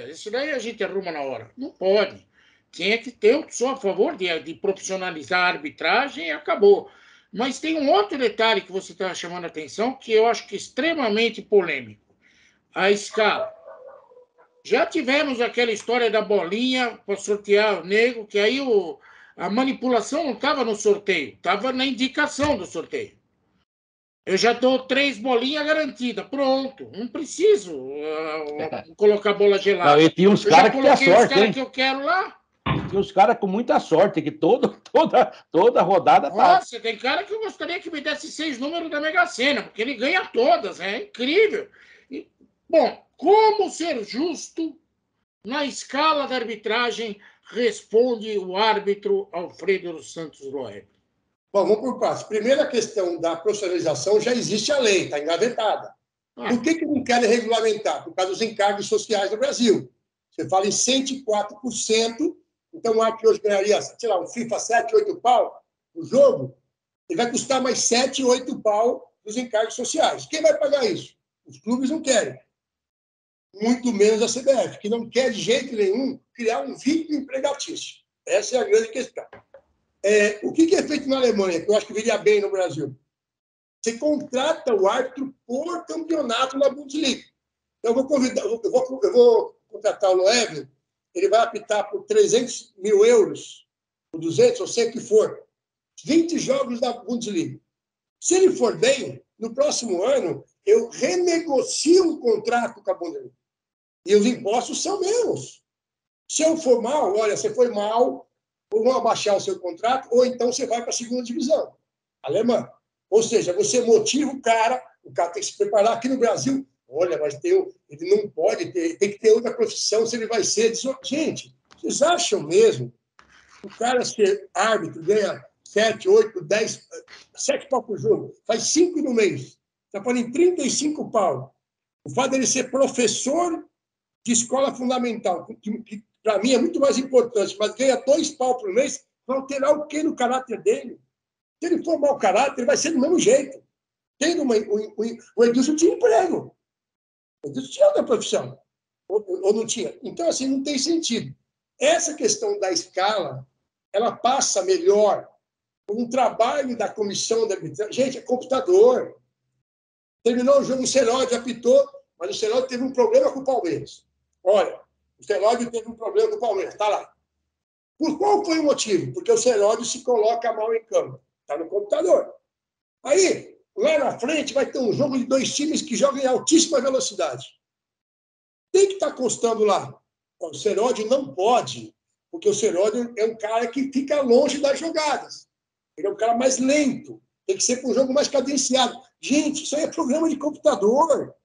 [SPEAKER 2] Isso daí a gente arruma na hora. Não pode. Tinha que ter, eu sou a favor de profissionalizar a arbitragem e acabou. Mas tem um outro detalhe que você está chamando a atenção, que eu acho que é extremamente polêmico. A escala. Já tivemos aquela história da bolinha para sortear o nego, que aí a manipulação não estava no sorteio, estava na indicação do sorteio. Eu já dou 3 bolinhas garantidas, pronto. Não preciso colocar bola gelada.
[SPEAKER 1] Não, e tinha uns caras que tinha sorte,
[SPEAKER 2] os caras que eu quero lá.
[SPEAKER 1] Tem uns caras com muita sorte, que toda rodada tá.
[SPEAKER 2] Nossa, tem cara que eu gostaria que me desse 6 números da Mega Sena, porque ele ganha todas, é incrível. Bom, como ser justo Na escala da arbitragem, responde o árbitro Alfredo dos Santos Loeb.
[SPEAKER 3] Bom, vamos por partes. Primeiro, a questão da profissionalização, já existe a lei, está engavetada. Por que não querem regulamentar? Por causa dos encargos sociais no Brasil. Você fala em 104%, então o árbitro hoje ganharia, sei lá, um FIFA 7, 8 pau no jogo, ele vai custar mais 7, 8 pau dos encargos sociais. Quem vai pagar isso? Os clubes não querem. Muito menos a CBF, que não quer de jeito nenhum criar um vínculo empregatício. Essa é a grande questão. O que é feito na Alemanha, que eu acho que viria bem no Brasil? Você contrata o árbitro por campeonato na Bundesliga. Então, eu vou contratar o Loeb, ele vai apitar por 300 mil euros, por 200, ou sei o que for, 20 jogos da Bundesliga. Se ele for bem, no próximo ano, eu renegocio o contrato com a Bundesliga. E os impostos são meus. Se eu for mal, olha, você foi mal, ou vão abaixar o seu contrato, ou então você vai para a segunda divisão alemã. Ou seja, você motiva o cara tem que se preparar. Aqui no Brasil, olha, mas ele não pode ter, tem que ter outra profissão, se ele vai ser. Gente, vocês acham mesmo que o cara ser árbitro ganha 7, 8, 10, 7 pau por jogo, faz 5 no mês, está falando em 35 pau. O fato dele ser professor de escola fundamental, que para mim é muito mais importante, mas ganha 2 pau por mês, vai alterar o que no caráter dele? Se ele for mau caráter, ele vai ser do mesmo jeito. O Edilson tinha emprego. O Edilson tinha outra profissão. Ou não tinha. Então, assim, não tem sentido. Essa questão da escala, ela passa melhor com um trabalho da comissão da arbitragem. Gente, é computador. Terminou o jogo, o Seródio apitou, mas o Seródio teve um problema com o Palmeiras. Olha, o Seródio teve um problema com o Palmeiras. Está lá. Por qual foi o motivo? Porque o Seródio se coloca mal em campo. Está no computador. Aí, lá na frente, vai ter um jogo de 2 times que jogam em altíssima velocidade. Tem que estar constando lá. O Seródio não pode, porque o Seródio é um cara que fica longe das jogadas. Ele é um cara mais lento. Tem que ser para um jogo mais cadenciado. Gente, isso aí é programa de computador.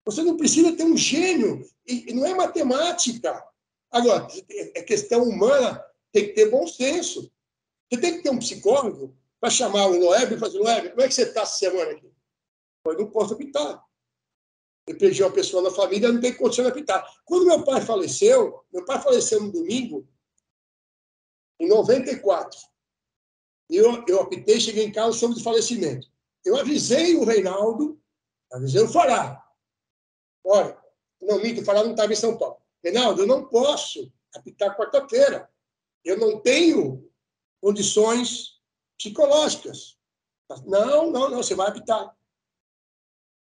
[SPEAKER 3] Você não precisa ter um gênio. E não é matemática. Agora, é questão humana, tem que ter bom senso. Você tem que ter um psicólogo para chamar o Loeb e fazer: Loeb, como é que você está essa semana aqui? Eu não posso apitar. Eu perdi uma pessoa na família, não tem condição de apitar. Quando meu pai faleceu no domingo, em 94. E eu apitei, cheguei em casa sobre o falecimento. Eu avisei o Reinaldo, avisei o Fará. Olha, não minto, o Fará não estava em São Paulo. Reinaldo, eu não posso apitar quarta-feira. Eu não tenho condições psicológicas. Não, você vai apitar.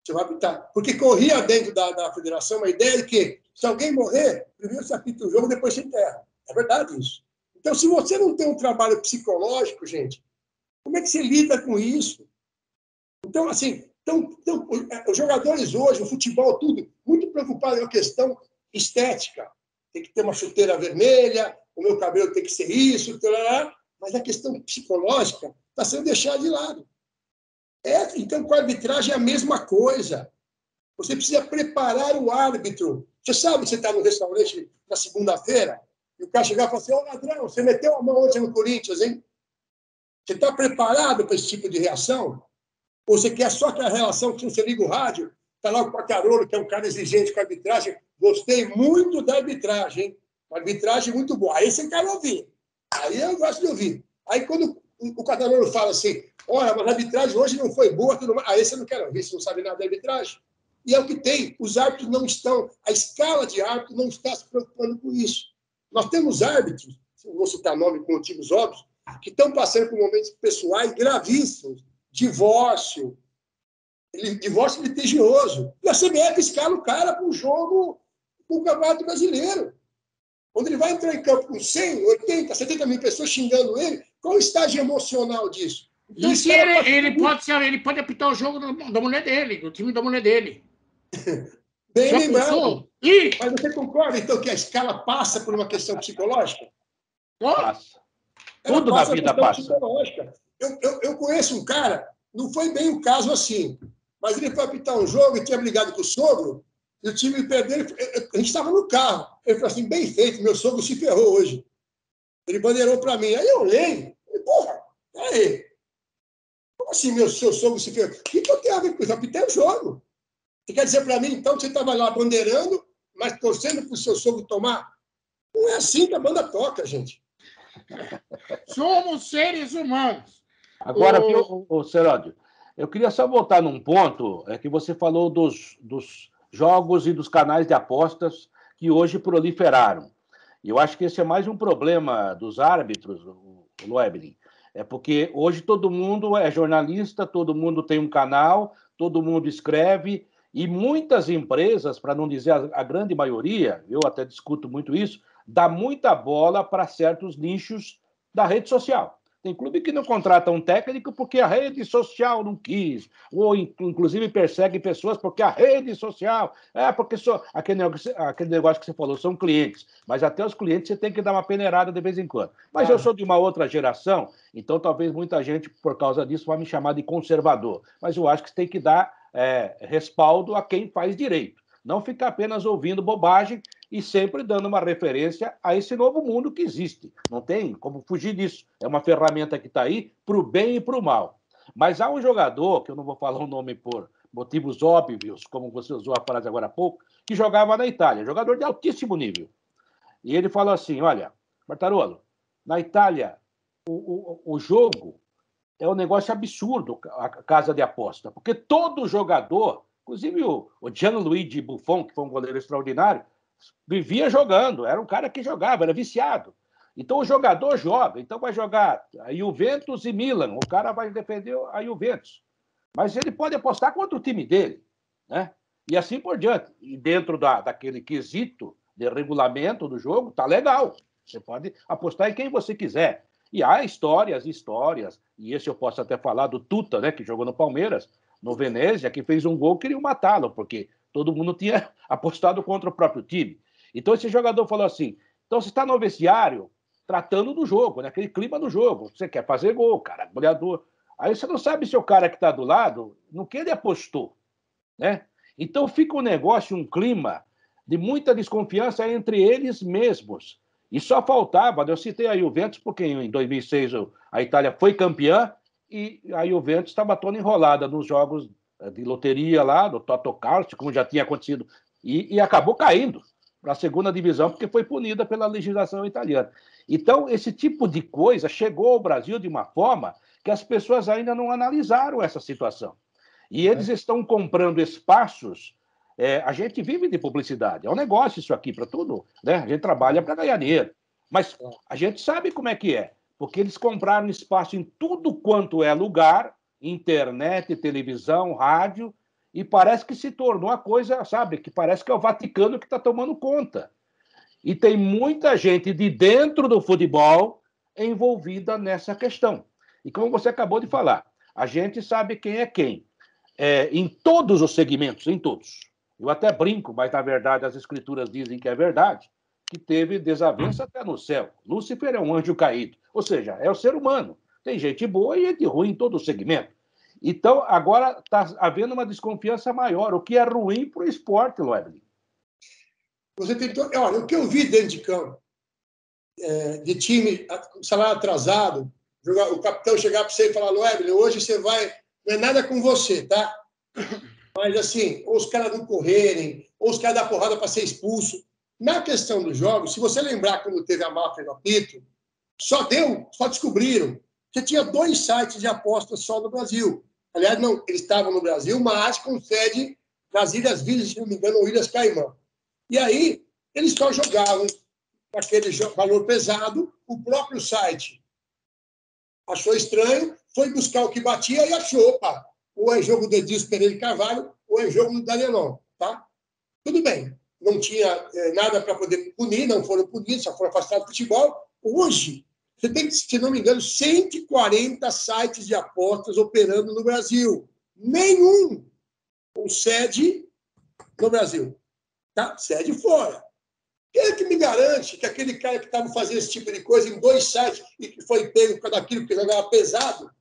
[SPEAKER 3] Você vai apitar. Porque corria dentro da federação a ideia de que, se alguém morrer, primeiro você apita o jogo, depois você enterra. É verdade isso. Então, se você não tem um trabalho psicológico, gente, como é que você lida com isso? Então, assim, os jogadores hoje, o futebol, tudo, muito preocupado com a questão estética. Tem que ter uma chuteira vermelha, o meu cabelo tem que ser isso, mas a questão psicológica está sendo deixada de lado. Então, com a arbitragem é a mesma coisa. Você precisa preparar o árbitro. Você sabe que você está no restaurante na segunda-feira e o cara chegar e falar assim: ô, ladrão, você meteu a mão ontem no Corinthians, hein? Você está preparado para esse tipo de reação? Ou você quer só aquela relação que você liga o rádio, está lá o Pacarolo, que é um cara exigente com a arbitragem. Gostei muito da arbitragem, hein? Uma arbitragem muito boa. Aí você quer ouvir. Aí eu gosto de ouvir. Aí quando o Pacarolo fala assim: olha, mas a arbitragem hoje não foi boa, tudo mais. Aí você não quer ouvir, você não sabe nada da arbitragem. E é o que tem. Os árbitros não estão, a escala de árbitros não está se preocupando com isso. Nós temos árbitros, não vou citar nome com motivos óbvios, que estão passando por momentos pessoais gravíssimos. Divórcio litigioso. E a CBF escala o cara para um jogo do Campeonato Brasileiro. Quando ele vai entrar em campo com 100, 80, 70 mil pessoas xingando ele, qual o estágio emocional disso?
[SPEAKER 2] E se ele pode apitar o jogo da mulher dele, do time da mulher dele.
[SPEAKER 3] Bem lembrado. Mas você concorda, então, que a escala passa por uma questão psicológica?
[SPEAKER 1] Passa. Tudo na vida passa.
[SPEAKER 3] Eu conheço um cara, não foi bem o caso assim, mas ele foi apitar um jogo e tinha brigado com o sogro, e o time perdeu, a gente estava no carro. Ele falou assim, bem feito, meu sogro se ferrou hoje. Ele bandeirou para mim. Aí eu olhei, porra, peraí. Como assim, seu sogro se ferrou? O que eu tenho a ver com isso? Eu apitei o jogo. Você quer dizer para mim, então, que você estava lá bandeirando, mas torcendo para o seu sogro tomar? Não é assim que a banda toca, gente.
[SPEAKER 2] Somos seres humanos.
[SPEAKER 1] Agora, Seródio, eu queria só voltar num ponto que você falou dos jogos e dos canais de apostas que hoje proliferaram. E eu acho que esse é mais um problema dos árbitros, o Loebling. É porque hoje todo mundo é jornalista, todo mundo tem um canal, todo mundo escreve, e muitas empresas, para não dizer a grande maioria, eu até discuto muito isso, dá muita bola para certos nichos da rede social. Tem clube que não contrata um técnico porque a rede social não quis, ou inclusive persegue pessoas porque a rede social, porque aquele negócio que você falou, são clientes, mas até os clientes você tem que dar uma peneirada de vez em quando. Mas eu sou de uma outra geração, então talvez muita gente, por causa disso, vai me chamar de conservador, mas eu acho que você tem que dar respaldo a quem faz direito, não ficar apenas ouvindo bobagem e sempre dando uma referência a esse novo mundo que existe. Não tem como fugir disso. É uma ferramenta que está aí para o bem e para o mal. Mas há um jogador, que eu não vou falar o nome por motivos óbvios, como você usou a frase agora há pouco, que jogava na Itália, jogador de altíssimo nível. E ele falou assim, olha, Martarolo, na Itália, o jogo é um negócio absurdo, a casa de aposta, porque todo jogador, inclusive o Gianluigi Buffon, que foi um goleiro extraordinário, vivia jogando, era um cara que jogava, era viciado. Então o jogador joga, então vai jogar a Juventus e Milan, o cara vai defender a Juventus. Mas ele pode apostar contra o time dele, né? E assim por diante. E dentro daquele quesito de regulamento do jogo, tá legal. Você pode apostar em quem você quiser. E há histórias, e esse eu posso até falar do Tuta, né, que jogou no Palmeiras, no Venezia, que fez um gol que queriam matá-lo, porque todo mundo tinha apostado contra o próprio time. Então esse jogador falou assim, então você está no vestiário tratando do jogo, naquele clima do jogo, você quer fazer gol, cara, goleador. Aí você não sabe se o cara que está do lado, no que ele apostou, né? Então fica um negócio, um clima de muita desconfiança entre eles mesmos. E só faltava, eu citei a Juventus, porque em 2006 a Itália foi campeã e a Juventus estava toda enrolada nos jogos de loteria lá, do Totocalcio, como já tinha acontecido, e acabou caindo para a segunda divisão, porque foi punida pela legislação italiana. Então, esse tipo de coisa chegou ao Brasil de uma forma que as pessoas ainda não analisaram essa situação. E eles estão comprando espaços. A gente vive de publicidade, é um negócio isso aqui para tudo, né? A gente trabalha para ganhar dinheiro. Mas a gente sabe como é que é, porque eles compraram espaço em tudo quanto é lugar, internet, televisão, rádio, e parece que se tornou a coisa, sabe, que parece que é o Vaticano que está tomando conta. E tem muita gente de dentro do futebol envolvida nessa questão. E como você acabou de falar, a gente sabe quem é quem. Em todos os segmentos, em todos. Eu até brinco, mas na verdade as escrituras dizem que é verdade, que teve desavença até no céu. Lúcifer é um anjo caído. Ou seja, é o ser humano. Tem gente boa e gente ruim em todo o segmento. Então, agora está havendo uma desconfiança maior, o que é ruim para o esporte, Loebling.
[SPEAKER 3] Você tentou. Olha, o que eu vi dentro de campo, de time, salário atrasado, o capitão chegar para você e falar, Loebling, hoje você vai. Não é nada com você, tá? Mas assim, ou os caras não correrem, ou os caras dar porrada para ser expulso. Na questão dos jogos, se você lembrar quando teve a máfia no apito, só descobriram que tinha 2 sites de apostas só no Brasil. Aliás, não, eles estavam no Brasil, mas com sede nas Ilhas Virgens, se não me engano, ou Ilhas Caimã. E aí, eles só jogavam aquele valor pesado, o próprio site achou estranho, foi buscar o que batia e achou, opa, ou é jogo do Edilson Pereira de Carvalho, ou é jogo do Danielão, tá? Tudo bem, não tinha nada para poder punir, não foram punidos, só foram afastados do futebol. Hoje, você tem, se não me engano, 140 sites de apostas operando no Brasil. Nenhum com sede no Brasil. Tá? Sede fora. Quem é que me garante que aquele cara que estava fazendo esse tipo de coisa em 2 sites e que foi pego por causa daquilo que jogava pesado,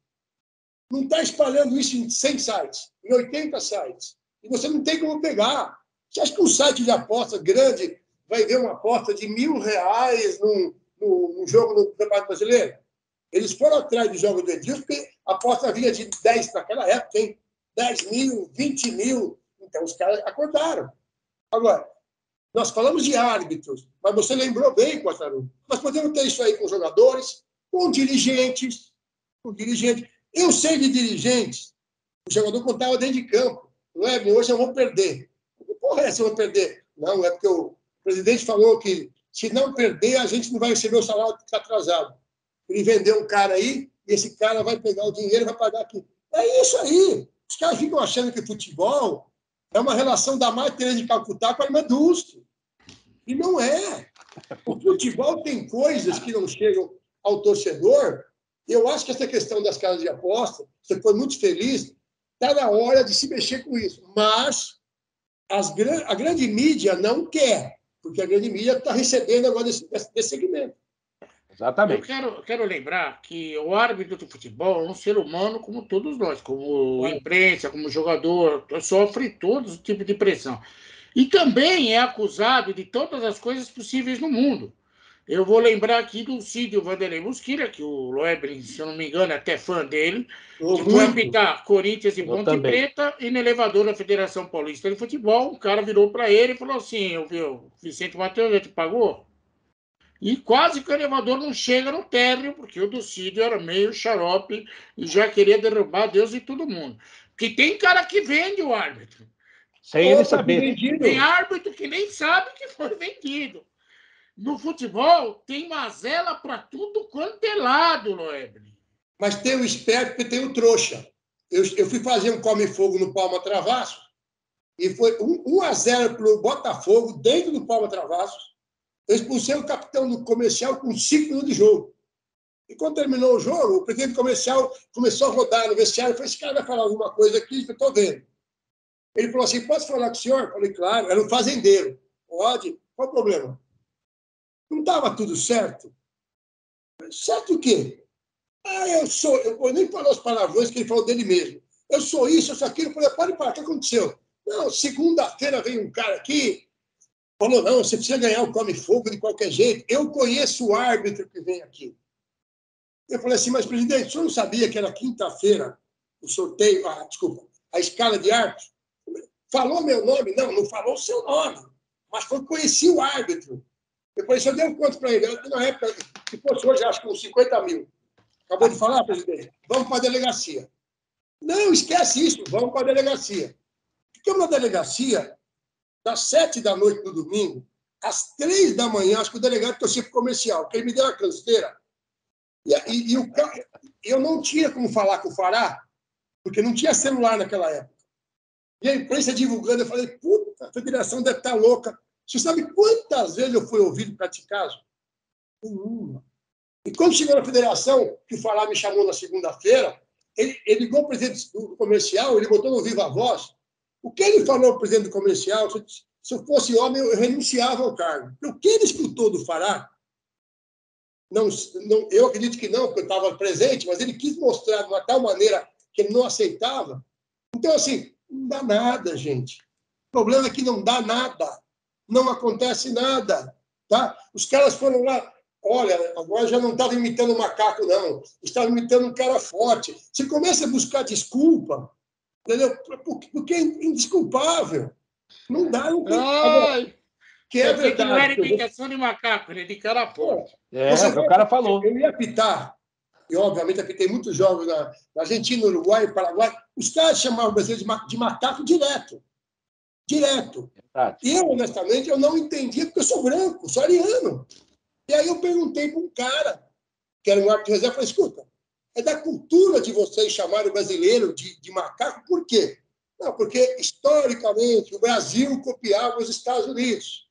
[SPEAKER 3] não está espalhando isso em 100 sites, em 80 sites? E você não tem como pegar. Você acha que um site de aposta grande vai ver uma aposta de R$1.000 num jogo no Campeonato Brasileiro? Eles foram atrás do jogo do Edilson, porque a aposta vinha de 10 naquela época, hein? 10 mil, 20 mil. Então, os caras acordaram. Agora, nós falamos de árbitros, mas você lembrou bem, Quartarolo. Nós podemos ter isso aí com jogadores, com dirigentes. Eu sei de dirigentes, o jogador contava dentro de campo. Não é? Hoje eu vou perder. Que porra é essa, eu vou perder? Não, é porque o presidente falou que se não perder, a gente não vai receber o salário que está atrasado. Ele vendeu um cara aí, e esse cara vai pegar o dinheiro e vai pagar aqui. É isso aí. Os caras ficam achando que futebol é uma relação da Madre Teresa de Calcutá com a irmã Dulce. E não é. O futebol tem coisas que não chegam ao torcedor. Eu acho que essa questão das casas de aposta, você foi muito feliz, está na hora de se mexer com isso. Mas a grande mídia não quer, porque a grande mídia está recebendo agora desse segmento.
[SPEAKER 1] Exatamente.
[SPEAKER 2] Eu quero lembrar que o árbitro do futebol é um ser humano como todos nós, como imprensa, como jogador, sofre todo tipo de pressão. E também é acusado de todas as coisas possíveis no mundo. Eu vou lembrar aqui do Cídio Vanderlei Mosquera, que o Loebling, se eu não me engano, é até fã dele, que foi apitar Corinthians e Ponte Preta, e no elevador da Federação Paulista de Futebol, um cara virou para ele e falou assim, o Vicente Matheus, já te pagou? E quase que o elevador não chega no térreo, porque o do Cídio era meio xarope e já queria derrubar Deus e todo mundo. Porque tem cara que vende o árbitro.
[SPEAKER 1] Sem ele saber.
[SPEAKER 2] Tem árbitro que nem sabe que foi vendido. No futebol, tem mazela para tudo quanto é lado, Loebre.
[SPEAKER 3] Mas tem o esperto e tem o trouxa. Eu fui fazer um come-fogo no Palma Travassos e foi 1-0 para o Botafogo, dentro do Palma Travassos. Eu expulsei o capitão do comercial com 5 minutos de jogo. E quando terminou o jogo, o presidente do comercial começou a rodar no vestiário e falou: esse cara vai falar alguma coisa aqui que eu estou vendo. Ele falou assim: posso falar com o senhor? Eu falei: claro, era um fazendeiro. Pode? Qual o problema? Não estava tudo certo? Certo o quê? Eu nem falou as palavrões que ele falou dele mesmo. Eu sou isso, eu sou aquilo. Eu falei: pode parar, o que aconteceu? Não, segunda-feira veio um cara aqui, falou: não, você precisa ganhar o come-fogo de qualquer jeito. Eu conheço o árbitro que vem aqui. Eu falei assim: mas, presidente, o senhor não sabia que era quinta-feira o sorteio, desculpa, a escala de árbitros? Falou meu nome? Não, não falou o seu nome, mas conheci o árbitro. Eu falei: o senhor deu quanto para ele? Na época, se fosse hoje, acho que uns 50 mil. Acabou de falar, presidente? Vamos para a delegacia. Não, esquece isso, vamos para a delegacia. Ficamos na delegacia das 7 da noite do domingo, às 3 da manhã, acho que o delegado torcia para o comercial, porque ele me deu uma canseira. E o cara, eu não tinha como falar com o Fará, porque não tinha celular naquela época. E a imprensa divulgando, eu falei: puta, a federação deve estar louca. Você sabe quantas vezes eu fui ouvido para esse caso? Nenhuma. E quando chegou na federação, que o Fará me chamou na segunda-feira, ele ligou para o presidente do comercial, ele botou no Viva Voz. O que ele falou para o presidente do comercial? Se eu fosse homem, eu renunciava ao cargo. O que ele escutou do Fará? Não, eu acredito que não, porque eu estava presente, mas ele quis mostrar de uma tal maneira que ele não aceitava. Então, assim, não dá nada, gente. O problema é que não dá nada. Não acontece nada. Tá? Os caras foram lá. Olha, agora já não estava imitando um macaco, não. Estava imitando um cara forte. Você começa a buscar desculpa, entendeu? Porque é indesculpável. Não dá, não tem. Agora, que é verdade.
[SPEAKER 2] Não era imitação de macaco, ele é de cara forte.
[SPEAKER 1] O cara falou.
[SPEAKER 3] Eu ia apitar, e obviamente apitei muitos jogos na Argentina, Uruguai e Paraguai. Os caras chamavam o brasileiro de macaco direto. Direto. E eu, honestamente, eu não entendia, porque eu sou branco, sou ariano. E aí eu perguntei para um cara, que era um árbitro de reserva, falei: escuta, é da cultura de vocês chamarem o brasileiro de macaco, por quê? Não, porque, historicamente, o Brasil copiava os Estados Unidos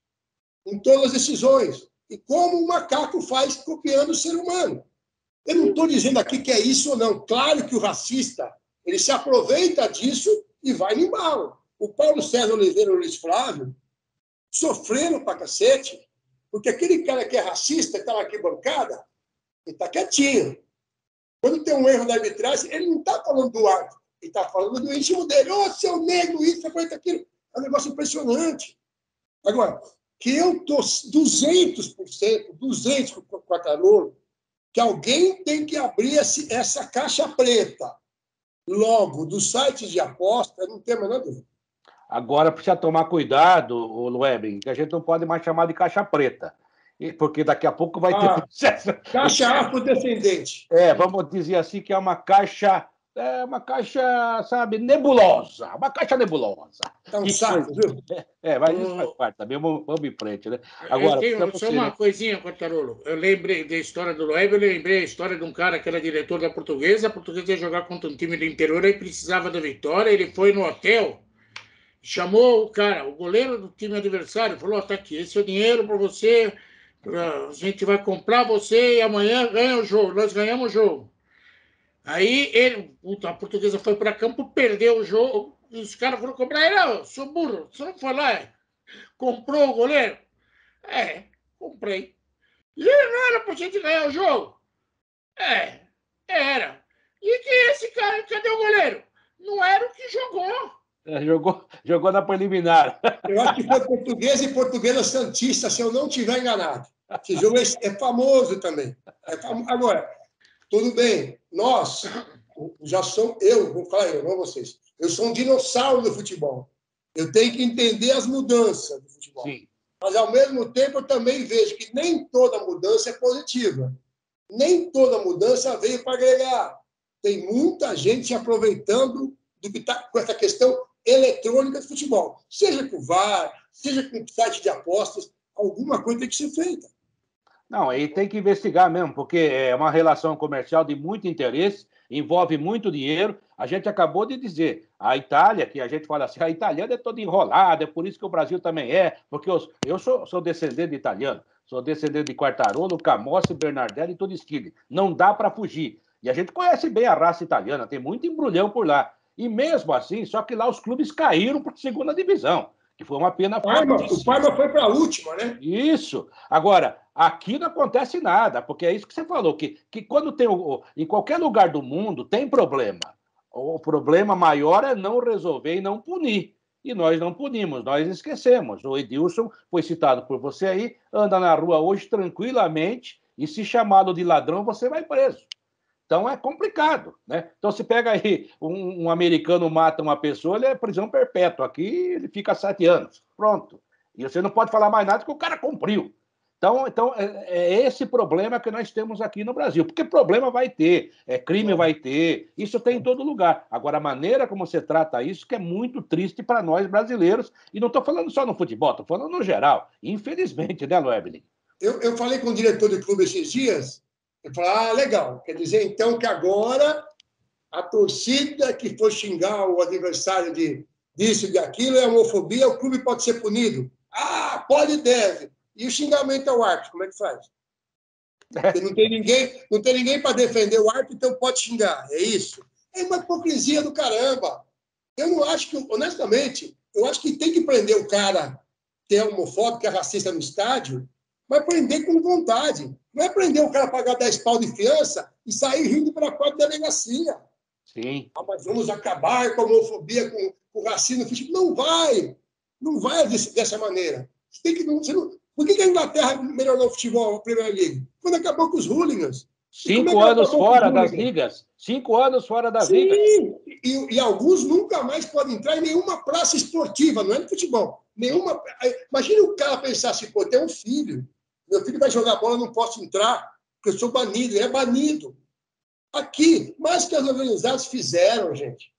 [SPEAKER 3] em todas as decisões. E como o macaco faz copiando o ser humano. Eu não estou dizendo aqui que é isso ou não. Claro que o racista, ele se aproveita disso e vai no embalo. O Paulo César Oliveira e o Luiz Flávio sofreram pra cacete, porque aquele cara que é racista, que está na arquibancada, ele está quietinho. Quando tem um erro da arbitragem, ele não está falando do árbitro, ele está falando do íntimo dele. Ô, seu negro, isso, aquilo. É um negócio impressionante. Agora, que eu estou 200% com o Quartarolo, que alguém tem que abrir essa caixa preta. Logo, dos sites de aposta, não tem a menor dúvida.
[SPEAKER 1] Agora, precisa tomar cuidado, Loebling, que a gente não pode mais chamar de caixa preta, porque daqui a pouco vai ter processo.
[SPEAKER 3] Caixa afrodescendente.
[SPEAKER 1] Vamos dizer assim que é uma caixa, sabe, nebulosa. Uma caixa nebulosa.
[SPEAKER 3] É um saco, viu?
[SPEAKER 1] Mas isso faz parte também. Vamos em frente, né?
[SPEAKER 2] Agora, só uma coisinha, Quartarolo. Eu lembrei da história do Loeb, eu lembrei a história de um cara que era diretor da Portuguesa. A Portuguesa ia jogar contra um time do interior e precisava da vitória. Ele foi no hotel, chamou o cara, o goleiro do time adversário, falou: tá aqui, esse é o dinheiro para você, a gente vai comprar você e amanhã ganha o jogo, nós ganhamos o jogo. Aí a Portuguesa foi para campo, perdeu o jogo, e os caras foram comprar ele: seu burro, você não foi lá, comprou o goleiro? Comprei. E ele não era para a gente ganhar o jogo? Era. E que esse cara, cadê o goleiro? Não era o que jogou.
[SPEAKER 1] Jogou na preliminar.
[SPEAKER 3] Eu acho que foi Portuguesa e Portuguesa Santista, se eu não estiver enganado. Esse jogo é famoso também. Agora, tudo bem, nós já somos, vou falar eu, não vocês, eu sou um dinossauro do futebol. Eu tenho que entender as mudanças do futebol.
[SPEAKER 1] Sim.
[SPEAKER 3] Mas, ao mesmo tempo, eu também vejo que nem toda mudança é positiva. Nem toda mudança veio para agregar. Tem muita gente se aproveitando do que está com essa questão eletrônica do futebol. Seja com o VAR, seja com site de apostas, alguma coisa tem que ser feita.
[SPEAKER 1] Não, aí tem que investigar mesmo, porque é uma relação comercial de muito interesse, envolve muito dinheiro. A gente acabou de dizer, a Itália, que a gente fala assim, a italiana é toda enrolada, é por isso que o Brasil também porque eu sou descendente de italiano, sou descendente de Quartarolo, Camossi, Bernardelli e Todeschini. Não dá para fugir. E a gente conhece bem a raça italiana, tem muito embrulhão por lá. E mesmo assim, só que lá os clubes caíram para a segunda divisão, que foi uma pena
[SPEAKER 3] fortíssima. O Parma foi para a última, né?
[SPEAKER 1] Isso. Agora, aqui não acontece nada, porque é isso que você falou, que quando tem... Em qualquer lugar do mundo tem problema. O problema maior é não resolver e não punir. E nós não punimos, nós esquecemos. O Edilson foi citado por você aí, anda na rua hoje tranquilamente e se chamá-lo de ladrão, você vai preso. Então é complicado, né? Então, se pega aí, um americano mata uma pessoa, ele é prisão perpétua. Aqui ele fica 7 anos. Pronto. E você não pode falar mais nada porque o cara cumpriu. Então é esse problema que nós temos aqui no Brasil. Porque problema vai ter, crime vai ter, isso tem em todo lugar. Agora, a maneira como você trata isso que é muito triste para nós brasileiros. E não estou falando só no futebol, estou falando no geral. Infelizmente, né, Loebling?
[SPEAKER 3] Eu falei com o diretor do clube esses dias. Eu falei, legal. Quer dizer, então, que agora a torcida que for xingar o adversário disso e daquilo é homofobia, o clube pode ser punido. Pode e deve. E o xingamento ao árbitro, como é que faz? Porque não tem ninguém para defender o árbitro, então pode xingar. É isso? É uma hipocrisia do caramba. Eu não acho que, honestamente, eu acho que tem que prender o cara que é homofóbico, que é racista no estádio, mas prender com vontade. Não é prender o cara a pagar 10 pau de fiança e sair rindo para fora da delegacia.
[SPEAKER 1] Sim.
[SPEAKER 3] Mas vamos acabar com a homofobia, com o racismo. Não vai. Não vai dessa maneira. Por que a Inglaterra melhorou o futebol, a Premier League? Quando acabou com os hooligans.
[SPEAKER 1] 5 anos fora das ligas. 5 anos fora das ligas.
[SPEAKER 3] Sim. E alguns nunca mais podem entrar em nenhuma praça esportiva, não é no futebol. Imagina o cara pensar assim, tem um filho. Meu filho vai jogar bola, não posso entrar, porque eu sou banido. Ele é banido. Aqui, mais que as organizadas fizeram, gente.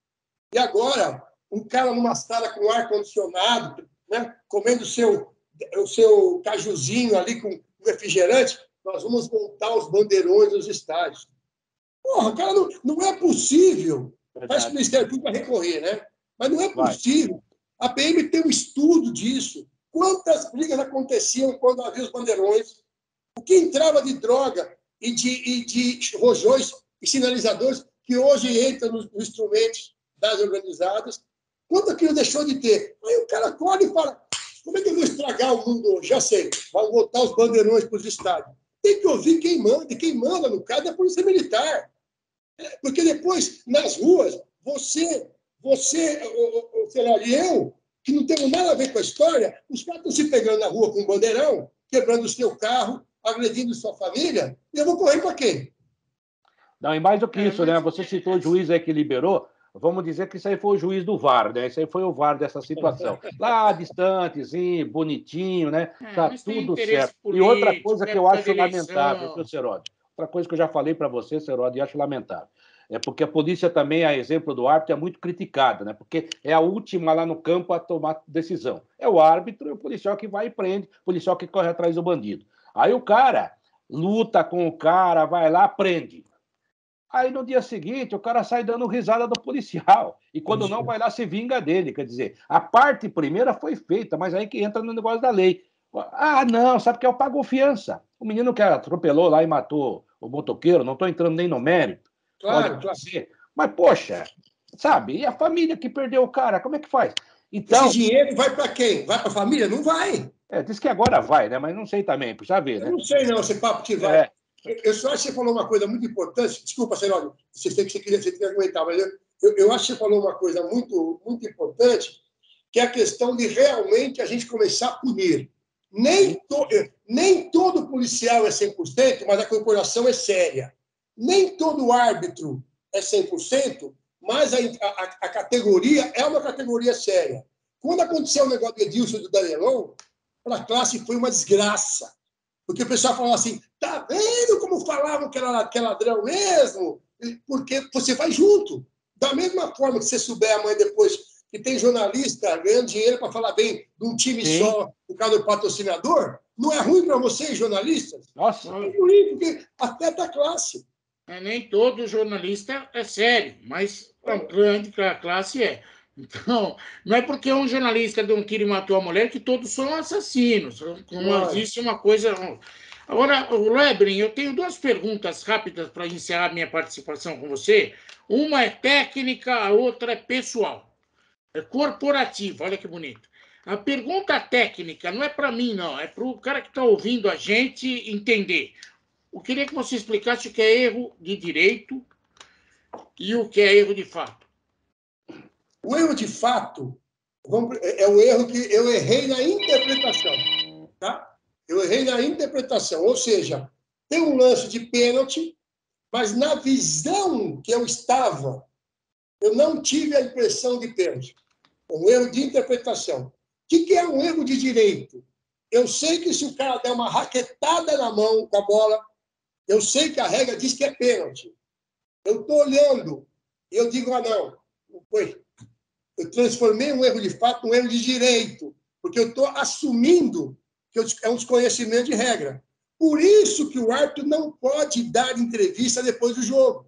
[SPEAKER 3] E agora, um cara numa sala com ar-condicionado, né, comendo o seu cajuzinho ali com refrigerante, nós vamos montar os bandeirões nos estádios. Porra, cara, não é possível. Parece que o Ministério Público vai recorrer, né? Mas não é possível. A PM tem um estudo disso. Quantas brigas aconteciam quando havia os bandeirões? O que entrava de droga e de rojões e sinalizadores que hoje entram nos instrumentos das organizadas, quanto aquilo deixou de ter? Aí o cara acorda e fala, como é que eu vou estragar o mundo hoje? Já sei, vai botar os bandeirões para os estádios. Tem que ouvir quem manda, e quem manda, no caso, é a Polícia Militar. Porque depois, nas ruas, você, sei lá, e eu, que não tem nada a ver com a história, os caras estão se pegando na rua com um bandeirão, quebrando o seu carro, agredindo sua família, e eu vou correr para quê?
[SPEAKER 1] Não, e mais do que isso, né? Você citou o juiz aí que liberou, vamos dizer que isso aí foi o juiz do VAR, né? Isso aí foi o VAR dessa situação. Lá, distantezinho, bonitinho, né? Tá tudo certo. E outra coisa que eu acho lamentável, viu, Serodi? Outra coisa que eu já falei para você, Serodi, e acho lamentável. É porque a polícia também, a exemplo do árbitro, é muito criticada, né? Porque é a última lá no campo a tomar decisão. É o árbitro e o policial que vai e prende, o policial que corre atrás do bandido. Aí o cara luta com o cara, vai lá, prende. Aí no dia seguinte o cara sai dando risada do policial. E quando não, vai lá se vinga dele. Quer dizer, a parte primeira foi feita, mas aí que entra no negócio da lei. Ah, não, sabe que eu pago fiança. O menino que atropelou lá e matou o motoqueiro, não estou entrando nem no mérito.
[SPEAKER 3] Claro,
[SPEAKER 1] Pode ser. Mas, poxa, sabe? E a família que perdeu o cara, como é que faz?
[SPEAKER 3] Então, esse dinheiro vai para quem? Vai para a família? Não vai.
[SPEAKER 1] Diz que agora vai, né? Mas não sei também, precisa ver, né?
[SPEAKER 3] Eu não sei, não, esse papo que vai. Eu só acho que você falou uma coisa muito importante. Desculpa, Seroli, você queria comentar, mas eu acho que você falou uma coisa muito, muito importante, que é a questão de realmente a gente começar a punir. Nem todo policial é 100%, mas a corporação é séria. Nem todo árbitro é 100%, mas a categoria é uma categoria séria. Quando aconteceu o negócio do Edilson e do Danelão, para a classe foi uma desgraça. Porque o pessoal falava assim, tá vendo como falavam que é ladrão mesmo? Porque você vai junto. Da mesma forma que você souber amanhã depois que tem jornalista ganhando dinheiro para falar bem de um time só, por causa do patrocinador, não é ruim para vocês, jornalistas?
[SPEAKER 1] Nossa!
[SPEAKER 3] É ruim, porque afeta a classe.
[SPEAKER 2] Nem todo jornalista é sério, mas a grande classe é. Então, não é porque um jornalista deu um tiro e matou a mulher que todos são assassinos. Não existe uma coisa... Agora, Lebrin, eu tenho duas perguntas rápidas para encerrar minha participação com você. Uma é técnica, a outra é pessoal. É corporativa, olha que bonito. A pergunta técnica não é para mim, não. É para o cara que está ouvindo a gente entender. Eu queria que você explicasse o que é erro de direito e o que é erro de fato.
[SPEAKER 3] O erro de fato é o erro que eu errei na interpretação. Tá? Eu errei na interpretação. Ou seja, tem um lance de pênalti, mas na visão que eu estava, eu não tive a impressão de pênalti. Um erro de interpretação. O que é um erro de direito? Eu sei que se o cara der uma raquetada na mão com a bola, eu sei que a regra diz que é pênalti. Eu estou olhando e eu digo, não foi. Eu transformei um erro de fato num erro de direito, porque eu estou assumindo que é um desconhecimento de regra. Por isso que o árbitro não pode dar entrevista depois do jogo.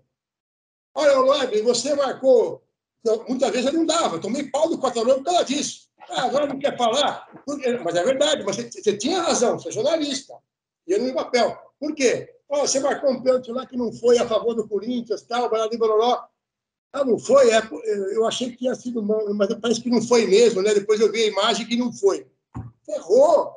[SPEAKER 3] Olha, Loeb, você marcou. Então, muitas vezes eu não dava, eu tomei pau do Quatorão por causa disso. Agora não quer falar. Mas é verdade, você tinha razão, você é jornalista. E eu não ia papel. Por quê? Você marcou um pênalti lá que não foi a favor do Corinthians, tal, barará. Não foi, eu achei que tinha sido, mas parece que não foi mesmo, né? Depois eu vi a imagem que não foi. Ferrou.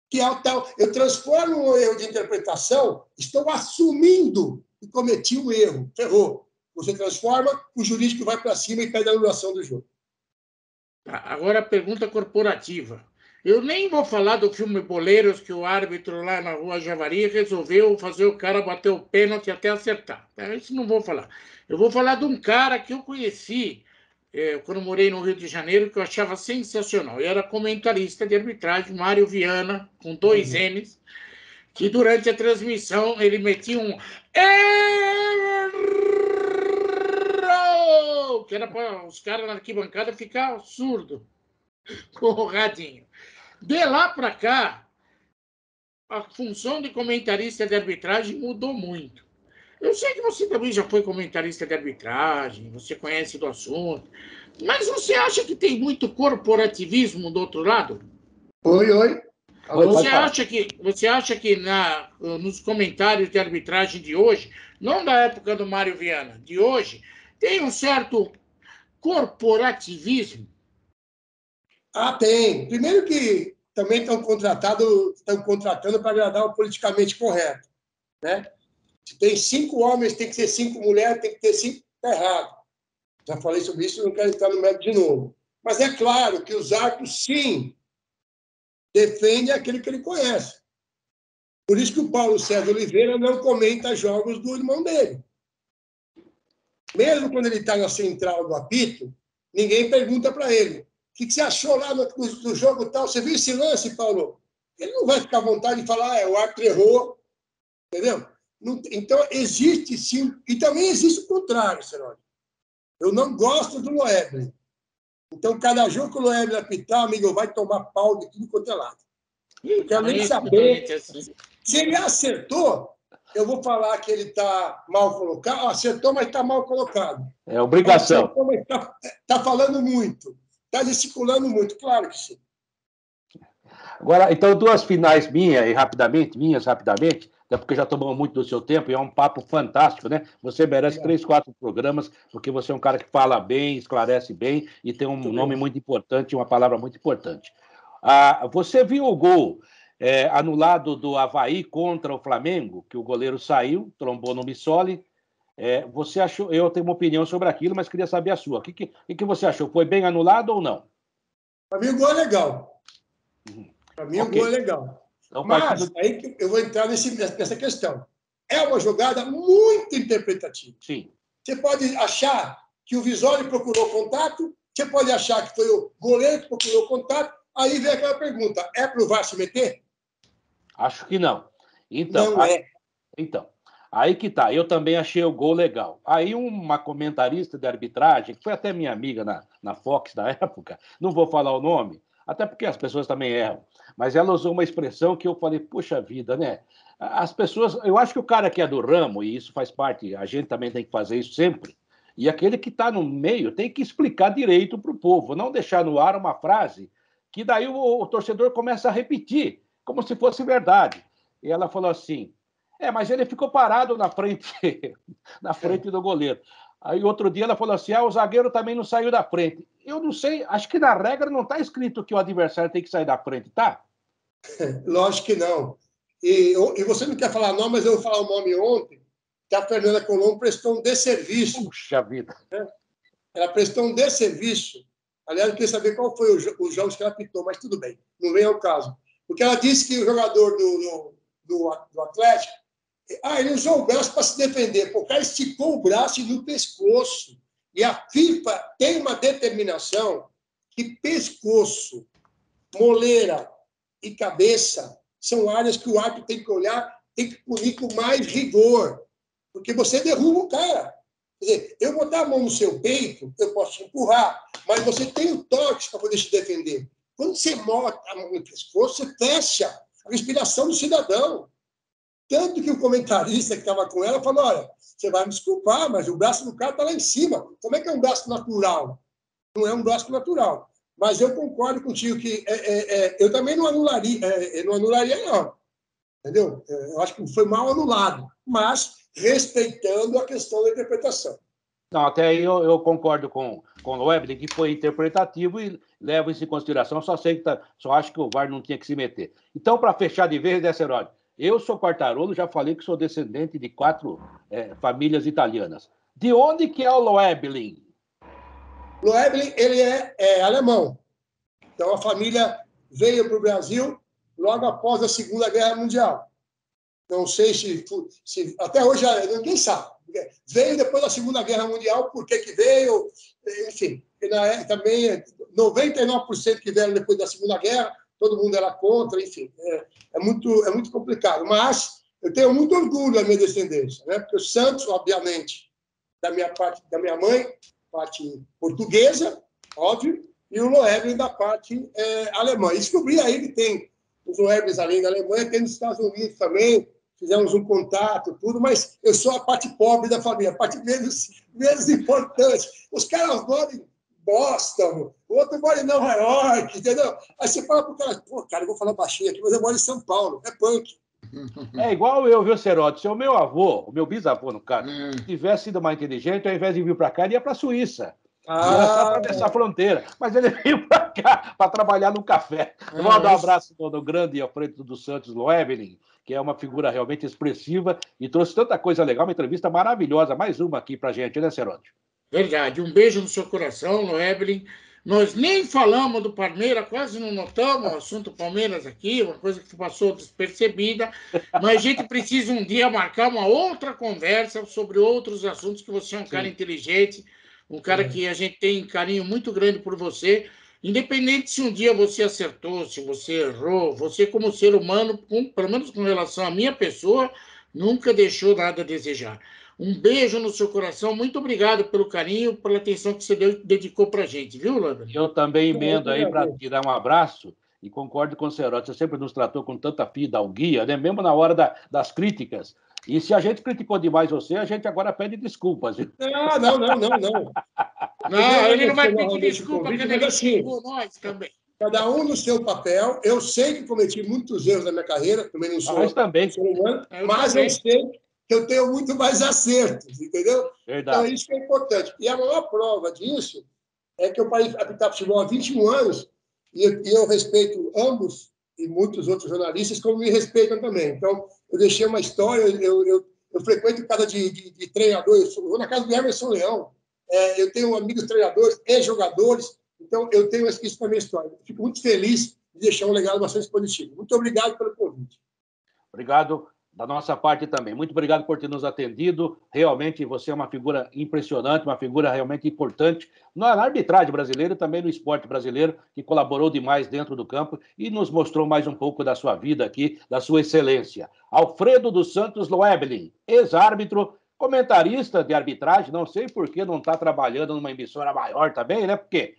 [SPEAKER 3] Que é o tal. Eu transformo um erro de interpretação, estou assumindo que cometi um erro. Ferrou. Você transforma, o jurídico vai para cima e pede a anulação do jogo.
[SPEAKER 2] Agora a pergunta corporativa. Eu nem vou falar do filme Boleiros, que o árbitro lá na Rua Javari resolveu fazer o cara bater o pênalti até acertar. Isso não vou falar. Eu vou falar de um cara que eu conheci quando morei no Rio de Janeiro, que eu achava sensacional. Eu era comentarista de arbitragem, Mário Viana, com 2 N's, que durante a transmissão ele metia um erro, que era para os caras na arquibancada ficar surdo com o radinho. De lá para cá, a função de comentarista de arbitragem mudou muito. Eu sei que você também já foi comentarista de arbitragem, você conhece do assunto, mas você acha que tem muito corporativismo do outro lado?
[SPEAKER 3] Oi.
[SPEAKER 2] Você acha que nos comentários de arbitragem de hoje, não da época do Mário Viana, de hoje, tem um certo corporativismo?
[SPEAKER 3] Tem. Primeiro que também estão contratando para agradar o politicamente correto. Né? Se tem 5 homens, tem que ser 5 mulheres, tem que ter 5, está errado. Já falei sobre isso, não quero entrar no mérito de novo. Mas é claro que os árbitros, sim, defendem aquele que ele conhece. Por isso que o Paulo César Oliveira não comenta jogos do irmão dele. Mesmo quando ele está na central do apito, ninguém pergunta para ele: o que você achou lá no jogo tal? Você viu esse lance, Paulo? Ele não vai ficar à vontade de falar: o árbitro errou. Entendeu? Então, existe sim. E também existe o contrário, Seródio. Eu não gosto do Loeblin. Então, cada jogo que o Loeblin apitar, amigo, vai tomar pau de tudo quanto é lado. Eu quero nem saber. Se ele acertou, eu vou falar que ele está mal colocado. Acertou, mas está mal colocado.
[SPEAKER 1] É obrigação.
[SPEAKER 3] Acertou, mas está falando muito. Está gesticulando muito. Claro que sim.
[SPEAKER 1] Agora, então, duas finais minhas rapidamente, até porque já tomamos muito do seu tempo, e é um papo fantástico, né? Você merece 3, 4 programas, porque você é um cara que fala bem, esclarece bem, e tem um nome muito importante, uma palavra muito importante. Você viu o gol anulado do Avaí contra o Flamengo, que o goleiro saiu, trombou no Missoli. Você achou? Eu tenho uma opinião sobre aquilo, mas queria saber a sua. O que você achou? Foi bem anulado ou não?
[SPEAKER 3] Para mim, o gol é legal. Para mim, o gol é legal. Então, mas aí que eu vou entrar nessa questão. É uma jogada muito interpretativa.
[SPEAKER 1] Sim.
[SPEAKER 3] Você pode achar que o Visoli procurou contato, você pode achar que foi o goleiro que procurou contato, aí vem aquela pergunta: é para o VAR se meter?
[SPEAKER 1] Acho que não. Então,
[SPEAKER 3] não é.
[SPEAKER 1] Então, aí que tá. Eu também achei o gol legal. Aí uma comentarista de arbitragem, que foi até minha amiga na Fox da época, não vou falar o nome, até porque as pessoas também erram, mas ela usou uma expressão que eu falei: puxa vida, né? As pessoas, eu acho que o cara que é do ramo, e isso faz parte, a gente também tem que fazer isso sempre, e aquele que está no meio tem que explicar direito para o povo, não deixar no ar uma frase que daí o torcedor começa a repetir, como se fosse verdade. E ela falou assim: mas ele ficou parado na frente do goleiro. Aí outro dia ela falou assim: o zagueiro também não saiu da frente. Eu não sei, acho que na regra não está escrito que o adversário tem que sair da frente, tá?
[SPEAKER 3] Lógico que não. E você não quer falar não, mas eu vou falar o nome ontem, que a Fernanda Colombo prestou um desserviço.
[SPEAKER 1] Puxa vida.
[SPEAKER 3] Ela prestou um desserviço. Aliás, eu queria saber qual foi os jogos que ela apitou, mas tudo bem, não vem ao caso. Porque ela disse que o jogador do Atlético, ele usou o braço para se defender. O cara esticou o braço no pescoço. E a FIFA tem uma determinação que pescoço, moleira e cabeça são áreas que o árbitro tem que olhar, tem que punir com mais rigor, porque você derruba o cara. Quer dizer, eu botar a mão no seu peito, eu posso te empurrar, mas você tem o toque para poder se defender. Quando você morde a mão no pescoço, você fecha a respiração do cidadão. Tanto que o comentarista que estava com ela falou: olha, você vai me desculpar, mas o braço do cara está lá em cima. Como é que é um braço natural? Não é um braço natural. Mas eu concordo contigo que eu também não anularia, não. Entendeu? Eu acho que foi mal anulado, mas respeitando a questão da interpretação.
[SPEAKER 1] Não, até aí eu concordo com o Loeblin, que foi interpretativo e levo isso em consideração. Só acho que o VAR não tinha que se meter. Então, para fechar de vez, Herói, eu sou quartarolo, já falei que sou descendente de 4 famílias italianas. De onde que é o Loeblin?
[SPEAKER 3] Loeblin, ele é alemão. Então, a família veio para o Brasil logo após a Segunda Guerra Mundial. Não sei se até hoje ninguém sabe. Veio depois da Segunda Guerra Mundial, por que veio, enfim. Também 99% que vieram depois da Segunda Guerra, todo mundo era contra, enfim. É muito complicado. Mas eu tenho muito orgulho da minha descendência, né? Porque o Santos, obviamente, da minha mãe, parte portuguesa, óbvio, e o Loeblin da parte alemã. E descobri aí que tem os Loeblins além da Alemanha, tem nos Estados Unidos também, fizemos um contato, tudo, mas eu sou a parte pobre da família, a parte menos importante. Os caras moram em Boston, o outro mora em Nova York, entendeu? Aí você fala para o cara: pô, cara, eu vou falar baixinho aqui, mas eu moro em São Paulo, é punk.
[SPEAKER 1] É igual eu, viu, Seródio? Se o meu avô, o meu bisavô, no caso, tivesse sido mais inteligente, ao invés de vir para cá, ele ia para a Suíça. Ia só atravessar a fronteira. Mas ele veio para cá para trabalhar no café. Eu vou dar um abraço no grande Alfredo dos Santos Loeblin, que é uma figura realmente expressiva e trouxe tanta coisa legal, uma entrevista maravilhosa. Mais uma aqui para a gente, né, Seródio?
[SPEAKER 2] Verdade. Um beijo no seu coração, Loeblin. Nós nem falamos do Palmeiras, quase não notamos o assunto Palmeiras aqui, uma coisa que passou despercebida, mas a gente precisa um dia marcar uma outra conversa sobre outros assuntos, que você é um cara inteligente, um cara que a gente tem carinho muito grande por você, independente se um dia você acertou, se você errou, você como ser humano, pelo menos com relação à minha pessoa, nunca deixou nada a desejar. Um beijo no seu coração. Muito obrigado pelo carinho, pela atenção que você dedicou para a gente, viu, Landa?
[SPEAKER 1] Eu também emendo aí para te dar um abraço e concordo com o Cerotti. Você sempre nos tratou com tanta fidalguia, né? Mesmo na hora das críticas. E se a gente criticou demais você, a gente agora pede desculpas. Viu?
[SPEAKER 3] Não.
[SPEAKER 2] Não, ele não vai pedir desculpa, porque ele xingou nós também.
[SPEAKER 3] Cada um no seu papel. Eu sei que cometi muitos erros na minha carreira, também não sou ser humano, mas eu sei que eu tenho muito mais acertos, entendeu?
[SPEAKER 1] Verdade.
[SPEAKER 3] Então, isso que é importante. E a maior prova disso é que eu parei de apitar futebol há 21 anos e eu respeito ambos e muitos outros jornalistas como me respeitam também. Então, eu deixei uma história, eu frequento casa de treinadores, vou na casa do Emerson Leão, eu tenho amigos treinadores e jogadores, então eu tenho isso na minha história. Fico muito feliz de deixar um legado bastante positivo. Muito obrigado pelo convite.
[SPEAKER 1] Obrigado da nossa parte também. Muito obrigado por ter nos atendido. Realmente você é uma figura impressionante, uma figura realmente importante na arbitragem brasileira e também no esporte brasileiro, que colaborou demais dentro do campo e nos mostrou mais um pouco da sua vida aqui, da sua excelência. Alfredo dos Santos Loeblin, ex-árbitro, comentarista de arbitragem, não sei por que não está trabalhando numa emissora maior também, né? Porque,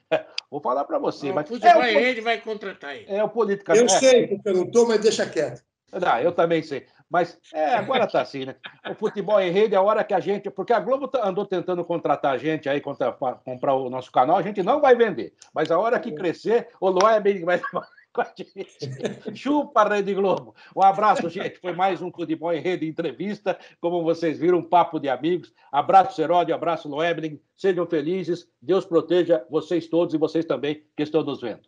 [SPEAKER 1] vou falar para você...
[SPEAKER 2] Mas ele vai contratar ele.
[SPEAKER 1] É o politicamente...
[SPEAKER 3] Eu sei porque eu não estou, mas deixa quieto.
[SPEAKER 1] Não, eu também sei. Mas agora está assim, né? O futebol em rede é a hora que a gente... Porque a Globo andou tentando contratar a gente aí, comprar o nosso canal, a gente não vai vender. Mas a hora que crescer, o Loeblin vai com a gente. Chupa, Rede Globo. Um abraço, gente. Foi mais um Futebol em Rede entrevista. Como vocês viram, um papo de amigos. Abraço, Seródio. Abraço, Loeblin. Sejam felizes. Deus proteja vocês todos e vocês também que estão nos vendo.